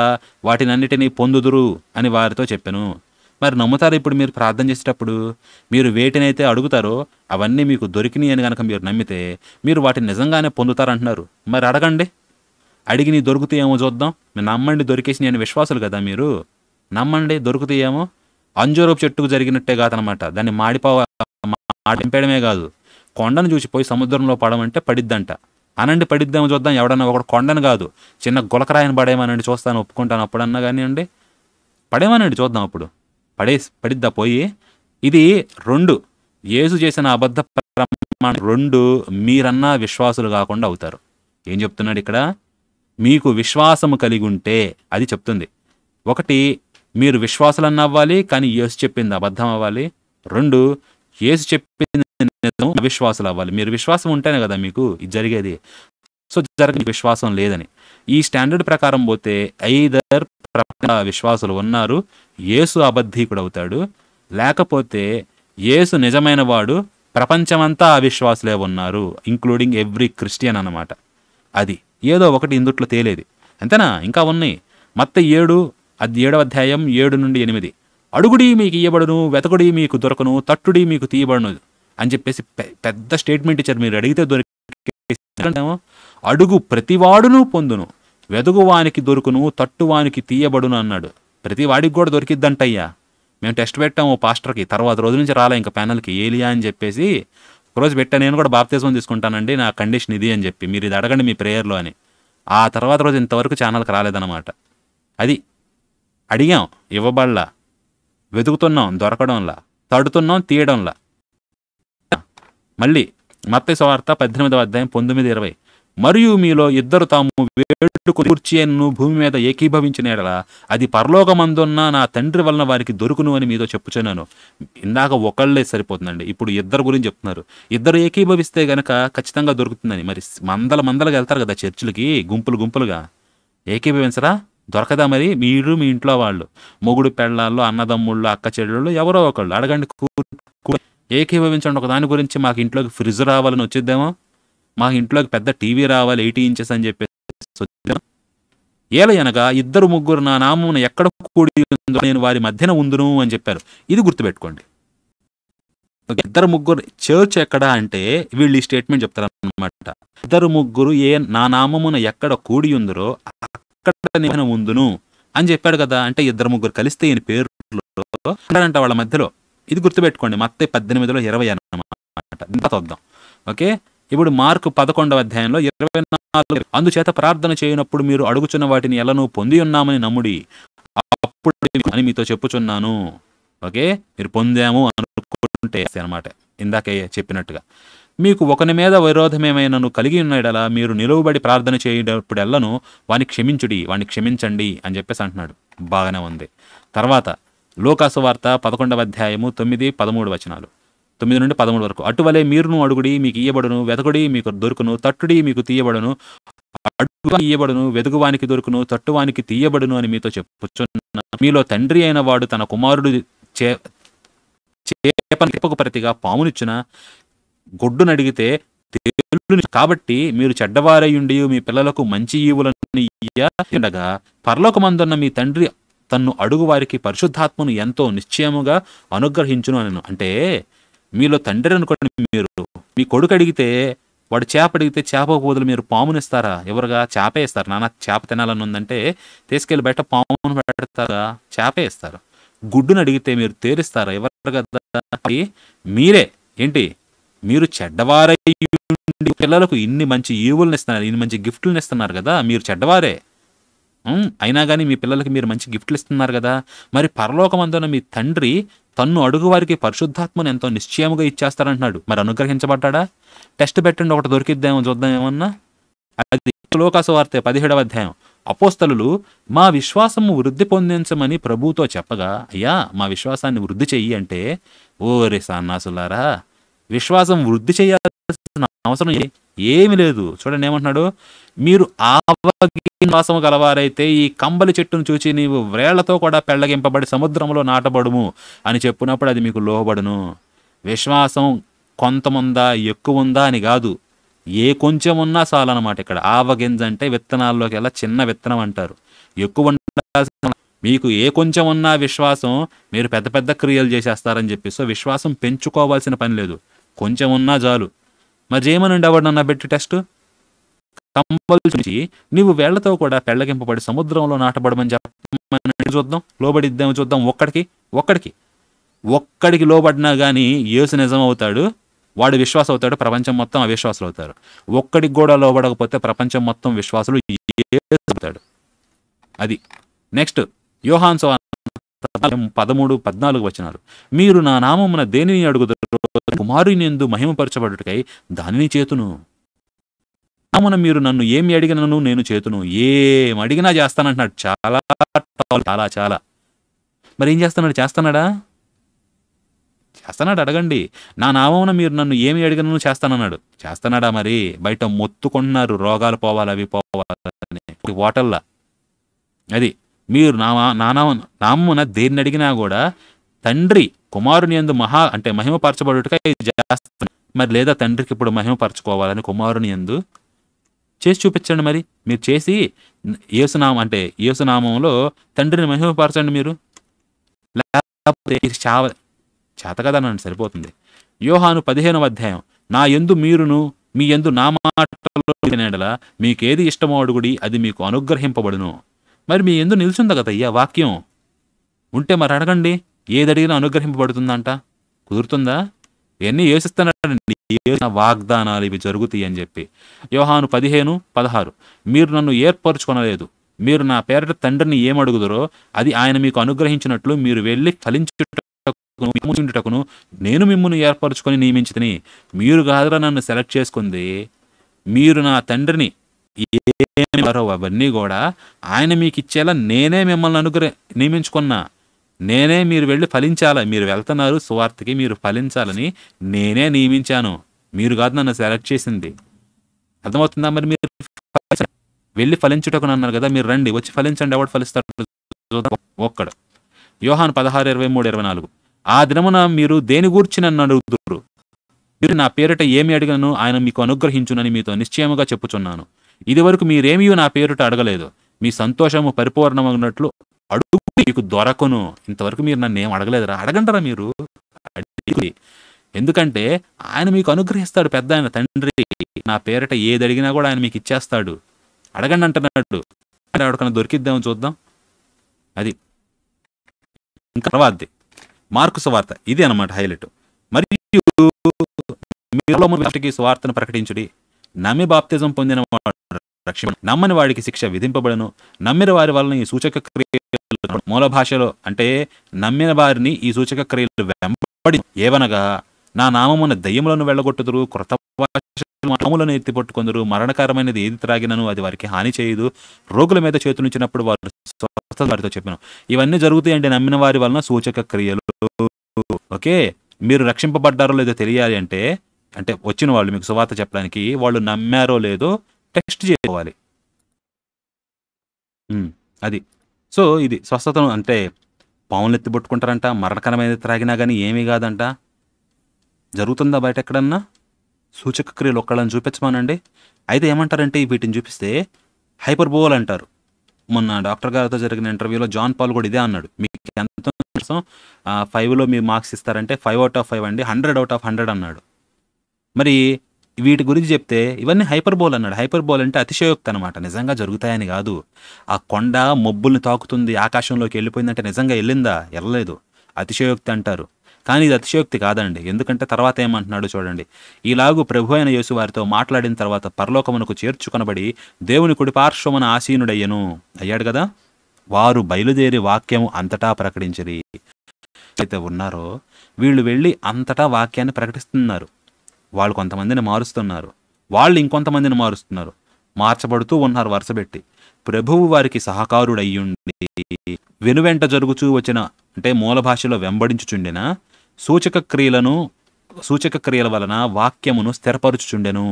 వాటినన్నిటినీ పొందుదురు అని వారితో చెప్పాను. మరి నమ్ముతారు? ఇప్పుడు మీరు ప్రార్థన చేసేటప్పుడు మీరు వేటినైతే అడుగుతారో అవన్నీ మీకు దొరికినాయి అని కనుక మీరు నమ్మితే మీరు వాటిని నిజంగానే పొందుతారంటున్నారు. మరి అడగండి, అడిగి నీ దొరుకుతాయేమో చూద్దాం. మీరు నమ్మండి, దొరికేసి నేను విశ్వాసులు కదా మీరు. నమ్మండి, దొరుకుతాయేమో. అంజూరపు చెట్టుకు జరిగినట్టే కాదనమాట. దాన్ని మాడిపేయడమే కాదు, కొండను చూసి పోయి సముద్రంలో పడమంటే పడిద్దంట. అనండి, పడిద్దామో చూద్దాం. ఎవడన్నా ఒకటి కొండను కాదు చిన్న గులకరాయిని పడేయమనండి, చూస్తాను, ఒప్పుకుంటాను. అప్పుడన్నా కానీ అండి పడేమనండి చూద్దాం. అప్పుడు పడిద్దా పోయి. ఇది 2 యేసు చేసిన అబద్ధ ప్రమాణం. 2 మీరన్నా విశ్వాసులు కాకుండా అవుతారు. ఏం చెప్తున్నాడు ఇక్కడ? మీకు విశ్వాసము కలిగి ఉంటే అది చెప్తుంది. 1 మీరు విశ్వాసులన్న అవ్వాలి, కానీ యేసు చెప్పింది అబద్ధం అవ్వాలి. 2 యేసు చెప్పింది అవిశ్వాసులు అవ్వాలి. మీరు విశ్వాసం ఉంటేనే కదా మీకు ఇది జరిగేది. సో జరిగే విశ్వాసం లేదని ఈ స్టాండర్డ్ ప్రకారం పోతే ఐదర్ విశ్వాసులు ఉన్నారు, యేసు అబద్ధీకుడు అవుతాడు. లేకపోతే యేసు నిజమైన వాడు, ప్రపంచమంతా అవిశ్వాసులే ఉన్నారు, ఇంక్లూడింగ్ ఎవ్రీ క్రిస్టియన్ అన్నమాట. అది ఏదో ఒకటి ఇందుట్లో తేలేది. అంతేనా? ఇంకా ఉన్నాయి. మత్తయి 7వ అధ్యాయం 7 నుండి 8. అడుగుడి మీకు ఇయ్యబడును, వెతకుడి మీకు దొరకను, తట్టుడి మీకు తీయబడును అని చెప్పేసి పెద్ద స్టేట్మెంట్ ఇచ్చారు. మీరు అడిగితే దొరికేమో. అడుగు ప్రతివాడును పొందును, వెదుగువానికి దొరుకును, తట్టువానికి తీయబడును అన్నాడు. ప్రతి వాడికి కూడా దొరికిద్దంటయ్యా. మేము టెస్ట్ పెట్టాము పాస్టర్కి, తర్వాత రోజు నుంచి రాలే ఇంకా ప్యానల్కి ఏలియా అని చెప్పేసి. ఒకరోజు పెట్టా, నేను కూడా బాప్తిజం తీసుకుంటానండి, నా కండిషన్ ఇది అని చెప్పి, మీరు ఇది అడగండి మీ ప్రేయర్లో అని. ఆ తర్వాత రోజు ఇంతవరకు ఛానల్కి రాలేదన్నమాట. అది అడిగాం, ఇవ్వబడలా. వెతుకుతున్నాం, దొరకడంలా. తడుతున్నాం, తీయడంలా. మళ్ళీ మత్తయి సువార్త 18వ అధ్యాయం 19-20. మరియు మీలో ఇద్దరు తాము వేడుకొని కూర్చేను భూమి మీద ఏకీభవించిన ఎడల అది పరలోకమందున్న నా తండ్రి వలన వారికి దొరుకును అని మీతో చెప్పుచున్నాను. ఇందాక ఒకళ్ళే సరిపోతుందండి, ఇప్పుడు ఇద్దరు గురించి చెప్తున్నారు. ఇద్దరు ఏకీభవిస్తే గనక ఖచ్చితంగా దొరుకుతుందని. మరి మందలుగా వెళ్తారు కదా చర్చిలకి, గుంపులుగా. ఏకీభవించరా? దొరకదా? మరి మీరు మీ ఇంట్లో వాళ్ళు, మొగుడు పెళ్ళాళ్ళు, అన్నదమ్ముళ్ళు, అక్క చెల్లెళ్ళు, ఎవరో ఒకళ్ళు అడగండి, ఏకీభవించండి ఒక దాని గురించి. మాకు ఇంట్లోకి ఫ్రిడ్జ్ రావాలని వచ్చిద్దేమో, మాకు ఇంట్లోకి పెద్ద టీవీ రావాలి 80 ఇంచెస్ అని చెప్పేసి. ఏలయనగా 2-3 నా నామమున ఎక్కడ కూడి ఉందో నేను వారి మధ్యన ఉందును అని చెప్పారు. ఇది గుర్తుపెట్టుకోండి. 2-3 చర్చ్ ఎక్కడ అంటే వీళ్ళు ఈ స్టేట్మెంట్ చెప్తారు అన్నమాట. 2-3 నా నామమున ఎక్కడ కూడి ఉందరో అక్కడ నేను ఉందును అని చెప్పాడు కదా. అంటే 2-3 కలిస్తే ఈయన పేరులో ఉంటారంట వాళ్ళ మధ్యలో. ఇది గుర్తుపెట్టుకోండి. మత్తయి 18లో 20 అన్నమాట. ఇంత చూద్దాం. ఓకే, ఇప్పుడు మార్కు 11వ అధ్యాయంలో 24 అందుచేత ప్రార్థన చేయనప్పుడు మీరు అడుగుచున్న వాటిని ఎలను పొంది ఉన్నామని నమ్ముడి, అప్పుడు అని మీతో చెప్పుచున్నాను. ఓకే, మీరు పొందాము అనుకుంటే అనమాట. ఇందాకే చెప్పినట్టుగా మీకు ఒకని మీద విరోధమేమైనను కలిగి ఉన్నాడలా మీరు నిలువబడి ప్రార్థన చేయనప్పుడు ఎల్లను వాని క్షమించండి అని చెప్పేసి అంటున్నాడు. బాగానే ఉంది. తర్వాత లూకాసు వార్త 11వ అధ్యాయము 9-13 వచనాలు, 9 నుండి 13 వరకు. అటువలే మీరును అడుగుడి మీకు ఇయ్యబడును, వెతకుడి మీకు దొరుకును, తట్టుడి మీకు తీయబడును, అడుగు ఇయ్యబడును, వెదుగువానికి దొరుకును, తట్టువానికి తీయబడును అని మీతో చెప్పుచున్నా. మీలో తండ్రి అయిన వాడు తన కుమారుడు చేపకు ప్రతిగా పామునిచ్చున గొడ్డునడిగితే తేలుని. కాబట్టి మీరు చెడ్డవారయుండి మీ పిల్లలకు మంచి ఈవులను ఇయ్యగా పరలోకమందున్న మీ తండ్రి తన్ను అడుగు వారికి పరిశుద్ధాత్మను ఎంతో నిశ్చయముగా అనుగ్రహించును అని. అంటే మీలో తండ్రి అనుకోండి, మీరు మీ కొడుకు అడిగితే వాడు చేప అడిగితే చేప బదులు మీరు పామునిస్తారా? ఎవరుగా చేపే ఇస్తారు. నాన్న చేప తినాలని ఉందంటే తీసుకెళ్ళి బయట పామును పెడతారా? చేపే ఇస్తారు. గుడ్డును అడిగితే మీరు తేరిస్తారా? ఎవరు కదా. మీరే ఏంటి, మీరు చెడ్డవారై పిల్లలకు ఇన్ని మంచి ఈవులను ఇస్తున్నారు, ఇన్ని మంచి గిఫ్ట్లను ఇస్తున్నారు కదా, మీరు చెడ్డవారే. అయినా కానీ మీ పిల్లలకి మీరు మంచి గిఫ్ట్లు ఇస్తున్నారు కదా. మరి పరలోకమందున మీ తండ్రి తన్ను అడుగు వారికి పరిశుద్ధాత్మను ఎంతో నిశ్చయముగా ఇచ్చేస్తారంటున్నాడు. మరి అనుగ్రహించబడ్డా? టెస్ట్ పెట్టండి, ఒకటి దొరికిద్దామో చూద్దాం ఏమన్నా. అది లూకాసు వార్త 17వ అధ్యాయం. అపోస్తలులు మా విశ్వాసము వృద్ధి పొందించమని ప్రభువుతో చెప్పగా, అయ్యా మా విశ్వాసాన్ని వృద్ధి చెయ్యి అంటే, ఓరే సన్నాసులారా, విశ్వాసం వృద్ధి చేయాల్సిన అవసరం ఏమి లేదు. చూడండి ఏమంటున్నాడు, మీరు విశ్వాసము గలవారైతే ఈ కంబలి చెట్టును చూచి నీవు వ్రేళ్లతో కూడా పెళ్లగింపబడి సముద్రంలో నాటబడుము అని చెప్పినప్పుడు అది మీకు లోబడును. విశ్వాసం కొంతముందా ఎక్కువ ఉందా అని కాదు, ఏ కొంచెం ఉన్నా చాలన్నమాట. ఇక్కడ ఆవగింజ అంటే విత్తనాల్లోకి వెళ్ళా చిన్న విత్తనం అంటారు. ఎక్కువ ఉండాల్సిన మీకు ఏ కొంచెం ఉన్నా విశ్వాసం, మీరు పెద్ద పెద్ద క్రియలు చేసేస్తారని చెప్పి. సో విశ్వాసం పెంచుకోవాల్సిన పని లేదు, కొంచెం ఉన్నా చాలు. మరి చేయమనండి ఎవడన్నా పెట్టి టెస్ట్. కంపల్సరీ నీవు వేళ్లతో కూడా పెళ్లగింపబడి సముద్రంలో నాటబడమని చెప్పమని చూద్దాం, లోబడిద్దామో చూద్దాం. ఒక్కడికి లోబడినా కానీ యేసు నిజం అవుతాడు, వాడు విశ్వాసం అవుతాడు, ప్రపంచం మొత్తం అవిశ్వాసులు అవుతారు. ఒక్కడికి కూడా లోబడకపోతే ప్రపంచం మొత్తం విశ్వాసులు అవుతాడు. అది నెక్స్ట్ యోహాను సువార్త 13-14 వచనాలు. మీరు నా నామమున దేనిని అడుగుతారో కుమారుని యందు మహిమపరచబడుటకై దానిని చేతును. నామమున మీరు నన్ను ఏమి అడిగినను నేను చేతును. ఏం అడిగినా చేస్తానంటున్నాడు. చాలా చాలా చాలా. మరి ఏం చేస్తున్నాడు? చేస్తున్నాడా? అడగండి. నా నామమున మీరు నన్ను ఏమి అడిగినను చేస్తానన్నాడు. చేస్తున్నాడా? మరి బయట మొత్తుకుంటున్నారు రోగాలు పోవాలి అవి పోవాలని హోటల్లా. అది మీరు నామమున దేన్ని అడిగినా కూడా తండ్రి కుమారుని యందు మహిమపరచబడుటకై చేస్తాను. మరి లేదా తండ్రికి ఇప్పుడు మహిమపరచుకోవాలని కుమారుని యందు చేసి చూపించండి. మరి మీరు చేసి యేసునామంలో తండ్రిని మహిమపరచండి. మీరు లేకపోతే చేత కదా నన్ను సరిపోతుంది. యోహాను 15వ అధ్యాయం. నా యందు మీరును మీ యందు నా మాటలో మీకేది ఇష్టమో అడుగుడి, అది మీకు అనుగ్రహింపబడును. మరి మీ యందు నిల్చుందా కదా అయ్యా వాక్యం ఉంటే మరి అడగండి, ఏది అడిగినా అనుగ్రహింపబడుతుందంట. కుదురుతుందా? ఇవన్నీ యేసిస్తున్నాడు, వాగ్దానాలు ఇవి జరుగుతాయి అని చెప్పి. యోహాను 15:16. మీరు నన్ను ఏర్పరచుకొనలేదు, మీరు నా పేరట తండ్రిని ఏమడుగుదరో అది ఆయన మీకు అనుగ్రహించినట్లు మీరు వెళ్ళి ఫలించుటకును నేను మిమ్మును ఏర్పరచుకొని నియమించితిని. మీరు కాదురా నన్ను సెలెక్ట్ చేసుకుంది, మీరు నా తండ్రిని ఏమో అవన్నీ కూడా ఆయన మీకు ఇచ్చేలా నేనే మిమ్మల్ని నియమించుకున్నా. నేనే మీరు వెళ్ళి ఫలించాలా. మీరు వెళ్తున్నారు సువార్తకి, మీరు ఫలించాలని నేనే నియమించాను. మీరు కాదు నన్ను సెలెక్ట్ చేసింది. అర్థమవుతుందా? మరి మీరు వెళ్ళి ఫలించుటకు అన్నారు కదా, మీరు రండి వచ్చి ఫలించండి. ఎవడు ఫలిస్తాడు? ఒక్కడు. యోహాను 16:23-24. ఆ దినమున మీరు దేని గూర్చి నన్ను అడుగుదురు, మీరు నా పేరిట ఏమి అడిగను ఆయన మీకు అనుగ్రహించునని మీతో నిశ్చయముగా చెప్పుచున్నాను. ఇది వరకు మీరేమీ నా పేరిట అడగలేదు. మీ సంతోషము పరిపూర్ణమగినట్లు అడుగు మీకు దొరకను. ఇంతవరకు మీరు నన్ను ఏం అడగలేదురా, అడగంటారా మీరు? ఎందుకంటే ఆయన మీకు అనుగ్రహిస్తాడు. పెద్ద ఆయన తండ్రి నా పేరిట ఏది అడిగినా కూడా ఆయన మీకు ఇచ్చేస్తాడు. అడగండి అంటున్నాడు. ఎవరికన్నా దొరికిద్దామని చూద్దాం. అది ఇంకా తర్వాతది మార్కు సువార్త, ఇది అన్నమాట హైలైట్. మరియు మీలో ముందుకి సువార్తను ప్రకటించుడి, నమ్మి బాప్తిజం పొందిన వాడు రక్షణ, నమ్మని వాడికి శిక్ష విధింపబడను. నమ్మిన వారి వలన ఈ సూచక క్రియలు, మూల భాషలో అంటే నమ్మిన వారిని ఈ సూచక క్రియలు వెంబడి, ఏవనగా నా నామమున దయ్యములను వెళ్ళగొట్టుదురు, క్రొత్త నామములను ఎత్తిపట్టుకొందురు, మరణకరమైనది ఏది త్రాగినను అది వారికి హాని చేయదు, రోగుల మీద చేతులుంచినప్పుడు వారు స్వస్థత వారితో చెప్పిన. ఇవన్నీ జరుగుతాయి అంటే నమ్మిన వారి వలన సూచక క్రియలు. ఓకే, మీరు రక్షింపబడ్డారో లేదో తెలియాలి అంటే అంటే వచ్చిన వాళ్ళు మీకు సువార్త చెప్పడానికి వాళ్ళు నమ్మారో లేదో టెస్ట్ చేసుకోవాలి. అది. సో ఇది స్వస్థతను అంటే పాములు ఎత్తిపట్టుకుంటారంట, మరణకరమైనది త్రాగినా కానీ ఏమీ కాదంట. జరుగుతుందా బయట ఎక్కడన్నా? సూచక క్రియలు ఒక్కళ్ళని చూపించమానండి. అయితే ఏమంటారంటే వీటిని చూపిస్తే హైపర్బోల్ అంటారు. మొన్న డాక్టర్ గారితో జరిగిన ఇంటర్వ్యూలో జాన్ పాల్ కూడా ఇదే అన్నాడు. మీకు ఎంత 5లో మీ మార్క్స్ ఇస్తారంటే 5 out of 5 అండి, 100 out of 100 అన్నాడు. మరి వీటి గురించి చెప్తే ఇవన్నీ హైపర్బోల్ అన్నాడు. హైపర్బోల్ అంటే అతిశయోక్తి అనమాట, నిజంగా జరుగుతాయని కాదు. ఆ కొండ మబ్బుల్ని తాకుతుంది, ఆకాశంలోకి వెళ్ళిపోయిందంటే నిజంగా వెళ్ళిందా? వెళ్ళలేదు, అతిశయోక్తి అంటారు. కానీ ఇది అతిశయోక్తి కాదండి. ఎందుకంటే తర్వాత ఏమంటున్నాడు చూడండి. ఈలాగు ప్రభు అయిన యేసు వారితో మాట్లాడిన తర్వాత పరలోకమునకు చేర్చుకొనబడి దేవుని కుడి పార్శ్వమున ఆసీనుడయ్యను అయ్యాడు కదా. వారు బయలుదేరి వాక్యము అంతటా ప్రకటించిరి. అయితే ఉన్నారో వీళ్ళు వెళ్ళి అంతటా వాక్యాన్ని ప్రకటిస్తున్నారు. వాళ్ళు కొంతమందిని మారుస్తున్నారు, వాళ్ళు ఇంకొంతమందిని మారుస్తున్నారు, మార్చబడుతూ ఉన్నారు వరుసపెట్టి. ప్రభువు వారికి సహకారుడయ్యుండి వెనువెంట జరుగుచూ వచ్చిన అంటే మూల భాషలో వెంబడించుచుండెన సూచక క్రియల వలన వాక్యమును స్థిరపరుచుచుండెను.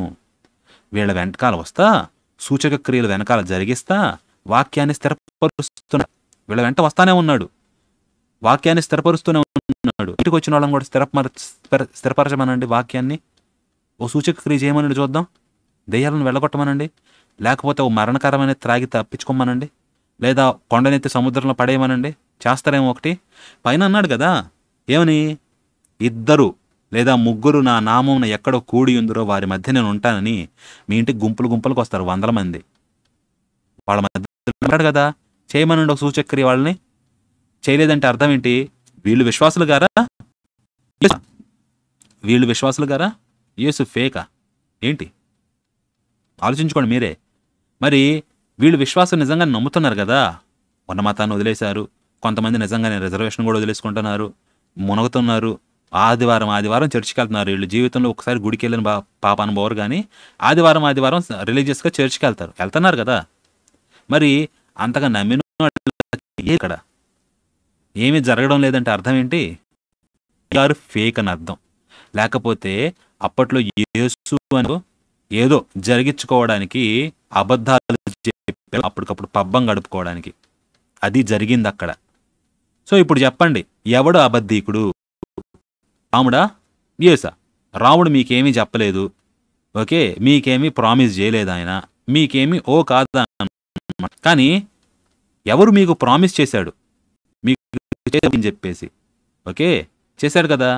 వీళ్ళ వెనకాల వస్తా సూచక క్రియలు వెనకాల జరిగిస్తా వాక్యాన్ని స్థిరపరుస్తున్నాడు. వీళ్ళ వెంట వస్తానే ఉన్నాడు, వాక్యాన్ని స్థిరపరుస్తూనే ఉన్నాడు. ఇంటికి వచ్చిన వాళ్ళని కూడా స్థిరపరచమనండి, వాక్యాన్ని ఓ సూచక క్రియ చేయమనండి చూద్దాం. దెయ్యాలను వెళ్ళగొట్టమనండి, లేకపోతే ఓ మరణకరమైన త్రాగి తప్పించుకోమనండి, లేదా కొండనెత్తి సముద్రంలో పడేయమనండి. చేస్తారేమో. ఒకటి పైన అన్నాడు కదా ఏమని, 2 లేదా 3 నా నామమున ఎక్కడో కూడి ఉందరో వారి మధ్య నేను ఉంటానని. మీ ఇంటికి గుంపులకు వస్తారు 100 మంది, వాళ్ళ మధ్య ఉంటాడు కదా. చేయమనండి ఒక సూచక్రియ. వాళ్ళని చేయలేదంటే అర్థం ఏంటి? వీళ్ళు విశ్వాసులు గారా యేసు ఫేకా ఏంటి? ఆలోచించుకోండి మీరే. మరి వీళ్ళు విశ్వాసం నిజంగా నమ్ముతున్నారు కదా, ఉన్న మతాన్ని వదిలేశారు, కొంతమంది నిజంగానే రిజర్వేషన్ కూడా వదిలేసుకుంటున్నారు, మునగుతున్నారు, ఆదివారం చర్చికి వెళ్తున్నారు. వీళ్ళు జీవితంలో ఒకసారి గుడికి వెళ్ళిన పాపాను పోరు, కానీ ఆదివారం రిలీజియస్గా చర్చికి వెళ్తున్నారు కదా. మరి అంతగా నమ్మిన ఇక్కడ ఏమీ జరగడం లేదంటే అర్థం ఏంటి? గారు ఫేక్ అని అర్థం. లేకపోతే అప్పట్లో యేసు అని ఏదో జరిగించుకోవడానికి అబద్ధాలు చెప్పి అప్పటికప్పుడు పబ్బం గడుపుకోవడానికి అది జరిగింది అక్కడ. సో ఇప్పుడు చెప్పండి, ఎవడు అబద్ధీకుడు? రాముడా యేసా? రాముడు మీకేమీ చెప్పలేదు, ఓకే, మీకేమీ ప్రామిస్ చేయలేదు, ఆయన మీకేమీ ఓ కాదా. కానీ ఎవరు మీకు ప్రామిస్ చేశాడు మీకు చెప్పేసి? ఓకే, చేశాడు కదా.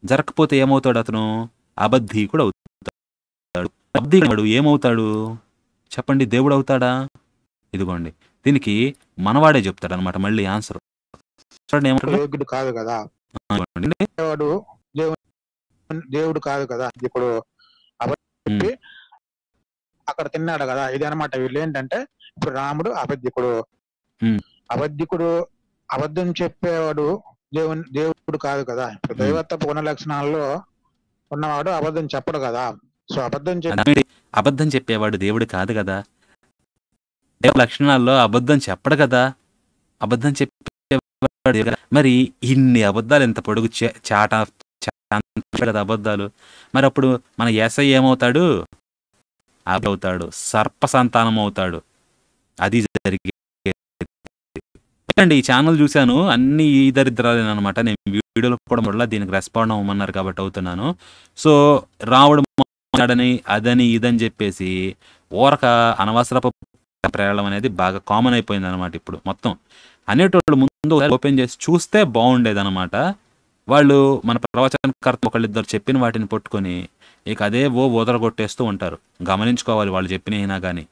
జరగకపోతే ఏమవుతాడు? అతను అబద్ధీకుడు అవుతాడు. అబద్ధీకుడు ఏమవుతాడు చెప్పండి? దేవుడు అవుతాడా? ఇదిగోండి, దీనికి మనవాడే చెప్తాడు అనమాట మళ్ళీ ఆన్సర్. చూడండి యోగ్యుడు కాదు కదా, దేవుడు కాదు కదా. ఇప్పుడు అక్కడ తిన్నాడు కదా, ఇది అనమాట. వీళ్ళు ఏంటంటే ఇప్పుడు రాముడు అబద్ధికుడు, అబద్ధం చెప్పేవాడు దేవుడు కాదు కదా. ఇప్పుడు దైవత్వ గుణ లక్షణాల్లో ఉన్నవాడు అబద్ధం చెప్పడు కదా. సో అబద్ధం చెప్పేవాడు దేవుడు కాదు కదా, దైవ లక్షణాల్లో అబద్ధం చెప్పడు కదా, అబద్ధం చెప్పేవాడు. మరి ఇన్ని అబద్ధాలు, ఎంత పొడుగు చాట కదా అబద్ధాలు. మరి అప్పుడు మన యేసయ్య ఏమవుతాడు? అవుతాడు, సర్ప సంతానం అవుతాడు. అది జరిగే. ఈ ఛానల్ చూశాను, అన్ని ఈ దరిద్రాలేనమాట. నేను వీడియోలో కూడా దీనికి రెస్పాండ్ అవ్వమన్నారు కాబట్టి అవుతున్నాను. సో రాముడు మాట్లాడని అదని ఇదని చెప్పేసి ఊరక అనవసరపు ప్రయాణం అనేది బాగా కామన్ అయిపోయింది అనమాట. ఇప్పుడు మొత్తం అనేటోళ్ళు ముందు ఓపెన్ చేసి చూస్తే బాగుండేది అనమాట. వాళ్ళు మన ప్రవచనకర్త ఒకళ్ళిద్దరు చెప్పిన వాటిని పట్టుకొని ఇక అదే ఓదరగొట్టేస్తూ ఉంటారు. గమనించుకోవాలి వాళ్ళు చెప్పిన అయినా కానీ.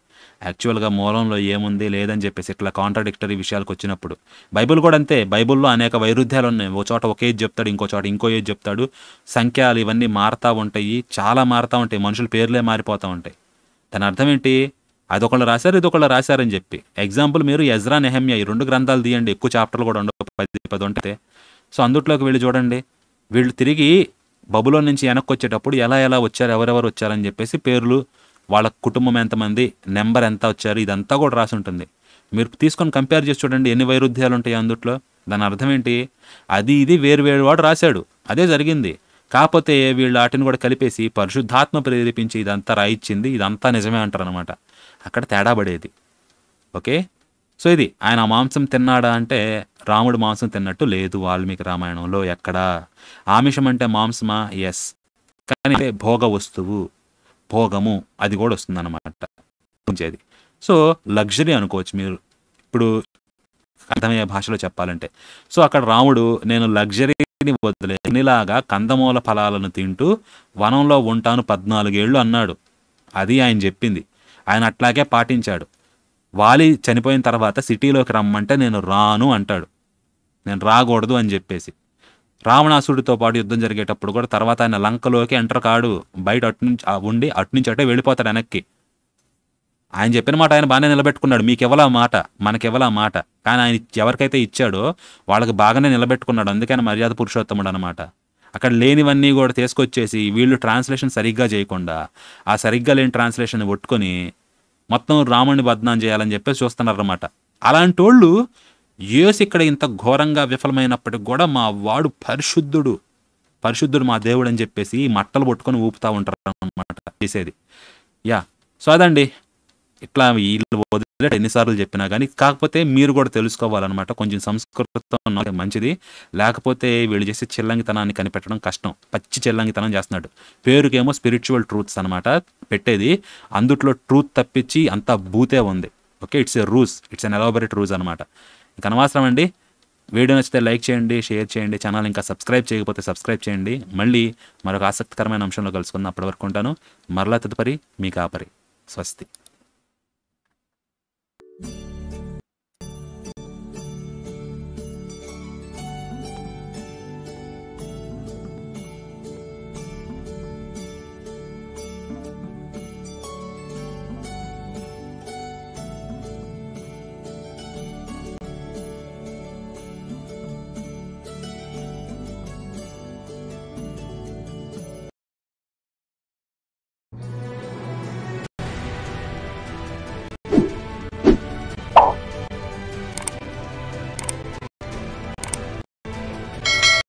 యాక్చువల్గా మూలంలో ఏముంది లేదని చెప్పేసి ఇట్లా కాంట్రాడిక్టరీ విషయాలకు వచ్చినప్పుడు బైబిల్ కూడా అంతే. బైబిల్లో అనేక వైరుధ్యాలు ఉన్నాయి. ఓ చోట ఒక ఏజ్ చెప్తాడు, ఇంకో చోట ఇంకో ఏజ్ చెప్తాడు. సంఖ్యలు ఇవన్నీ మారుతూ ఉంటాయి, చాలా మారుతూ ఉంటాయి. మనుషుల పేర్లే మారిపోతూ ఉంటాయి. దాని అర్థం ఏంటి? అదొకళ్ళు రాశారు, ఇదొకళ్ళు రాశారని చెప్పి. ఎగ్జాంపుల్ మీరు ఎజ్రా, నెహెమ్యా ఈ 2 గ్రంథాలు తీయండి, ఎక్కువ చాప్టర్లు కూడా ఉండవు, 10 ఉంటాయి. సో అందుట్లోకి వెళ్ళి చూడండి, వీళ్ళు తిరిగి బబులోన్ నుంచి వెనక్కి వచ్చేటప్పుడు ఎలా వచ్చారు, ఎవరెవరు వచ్చారని చెప్పేసి పేర్లు, వాళ్ళ కుటుంబం ఎంతమంది, నెంబర్ ఎంత వచ్చారు, ఇదంతా కూడా రాసి ఉంటుంది. మీరు తీసుకొని కంపేర్ చేసి చూడండి ఎన్ని వైరుధ్యాలు ఉంటాయి అందుట్లో. దాని అర్థం ఏంటి? అది ఇది వేరు వాడు రాశాడు, అదే జరిగింది. కాకపోతే వీళ్ళు వాటిని కూడా కలిపేసి పరిశుద్ధాత్మ ప్రేరేపించి ఇదంతా రాయిచ్చింది, ఇదంతా నిజమే అంటారు అనమాట. అక్కడ తేడా పడేది. ఓకే, సో ఇది ఆయన మాంసం తిన్నాడా అంటే రాముడు మాంసం తిన్నట్టు లేదు వాల్మీకి రామాయణంలో ఎక్కడా. ఆమిషం అంటే మాంసమా? ఎస్, కానీ భోగ వస్తువు, భోగము అది కూడా వస్తుందన్నమాట ఉంచేది. సో లగ్జరీ అనుకోవచ్చు మీరు ఇప్పుడు అర్థమయ్యే భాషలో చెప్పాలంటే. సో అక్కడ రాముడు నేను లగ్జరీని వదిలే ఇలాగా కందమూల ఫలాలను తింటూ వనంలో ఉంటాను 14 ఏళ్ళు అన్నాడు. అది ఆయన చెప్పింది, ఆయన అట్లాగే పాటించాడు. వాలి చనిపోయిన తర్వాత సిటీలోకి రమ్మంటే నేను రాను అంటాడు, నేను రాకూడదు అని చెప్పేసి. రావణాసుడితో పాటు యుద్ధం జరిగేటప్పుడు కూడా తర్వాత ఆయన లంకలోకి ఎంటర్ కాడు, బయట అటునుంచి అటే వెళ్ళిపోతాడు వెనక్కి. ఆయన చెప్పిన మాట ఆయన బాగానే నిలబెట్టుకున్నాడు. మీకు ఇవ్వాలా మాట, మనకి ఇవ్వాలా మాట, కానీ ఆయన ఎవరికైతే ఇచ్చాడో వాళ్ళకి బాగానే నిలబెట్టుకున్నాడు. అందుకని మర్యాద పురుషోత్తముడు అనమాట. అక్కడ లేనివన్నీ కూడా తీసుకొచ్చేసి వీళ్ళు ట్రాన్స్లేషన్ సరిగ్గా చేయకుండా ఆ సరిగ్గా లేని ట్రాన్స్లేషన్ పట్టుకొని మొత్తం రాముడిని బద్నాం చేయాలని చెప్పేసి చూస్తున్నారన్నమాట. అలాంటి వాళ్ళు యేసు ఇక్కడ ఇంత ఘోరంగా విఫలమైనప్పటికి కూడా మా వాడు పరిశుద్ధుడు మా దేవుడు అని చెప్పేసి మట్టలు పట్టుకొని ఊపుతూ ఉంటారు అన్నమాట చేసేది. యా, సో అదండి. ఇట్లా వీళ్ళు వదిలేట ఎన్నిసార్లు చెప్పినా కానీ, కాకపోతే మీరు కూడా తెలుసుకోవాలన్నమాట. కొంచెం సంస్కృతం మంచిది, లేకపోతే వీళ్ళు చేసే చెల్లంగితనాన్ని కనిపెట్టడం కష్టం. పచ్చి చెల్లంగితనం చేస్తున్నాడు. పేరుకేమో స్పిరిచువల్ ట్రూత్స్ అనమాట పెట్టేది, అందుట్లో ట్రూత్ తప్పించి అంతా బూతే ఉంది. Okay, it's a ruse, it's an elaborate ruse అనమాట. ఇంక అనవసరం అండి. వీడియో నచ్చితే లైక్ చేయండి, షేర్ చేయండి, ఛానల్ ఇంకా సబ్స్క్రైబ్ చేయకపోతే సబ్స్క్రైబ్ చేయండి. మళ్ళీ మరొక ఆసక్తికరమైన అంశంలో కలుసుకుందాం. అప్పటి వరకు ఉంటాను. మరలా తదుపరి మీ కాపరి. స్వస్తి.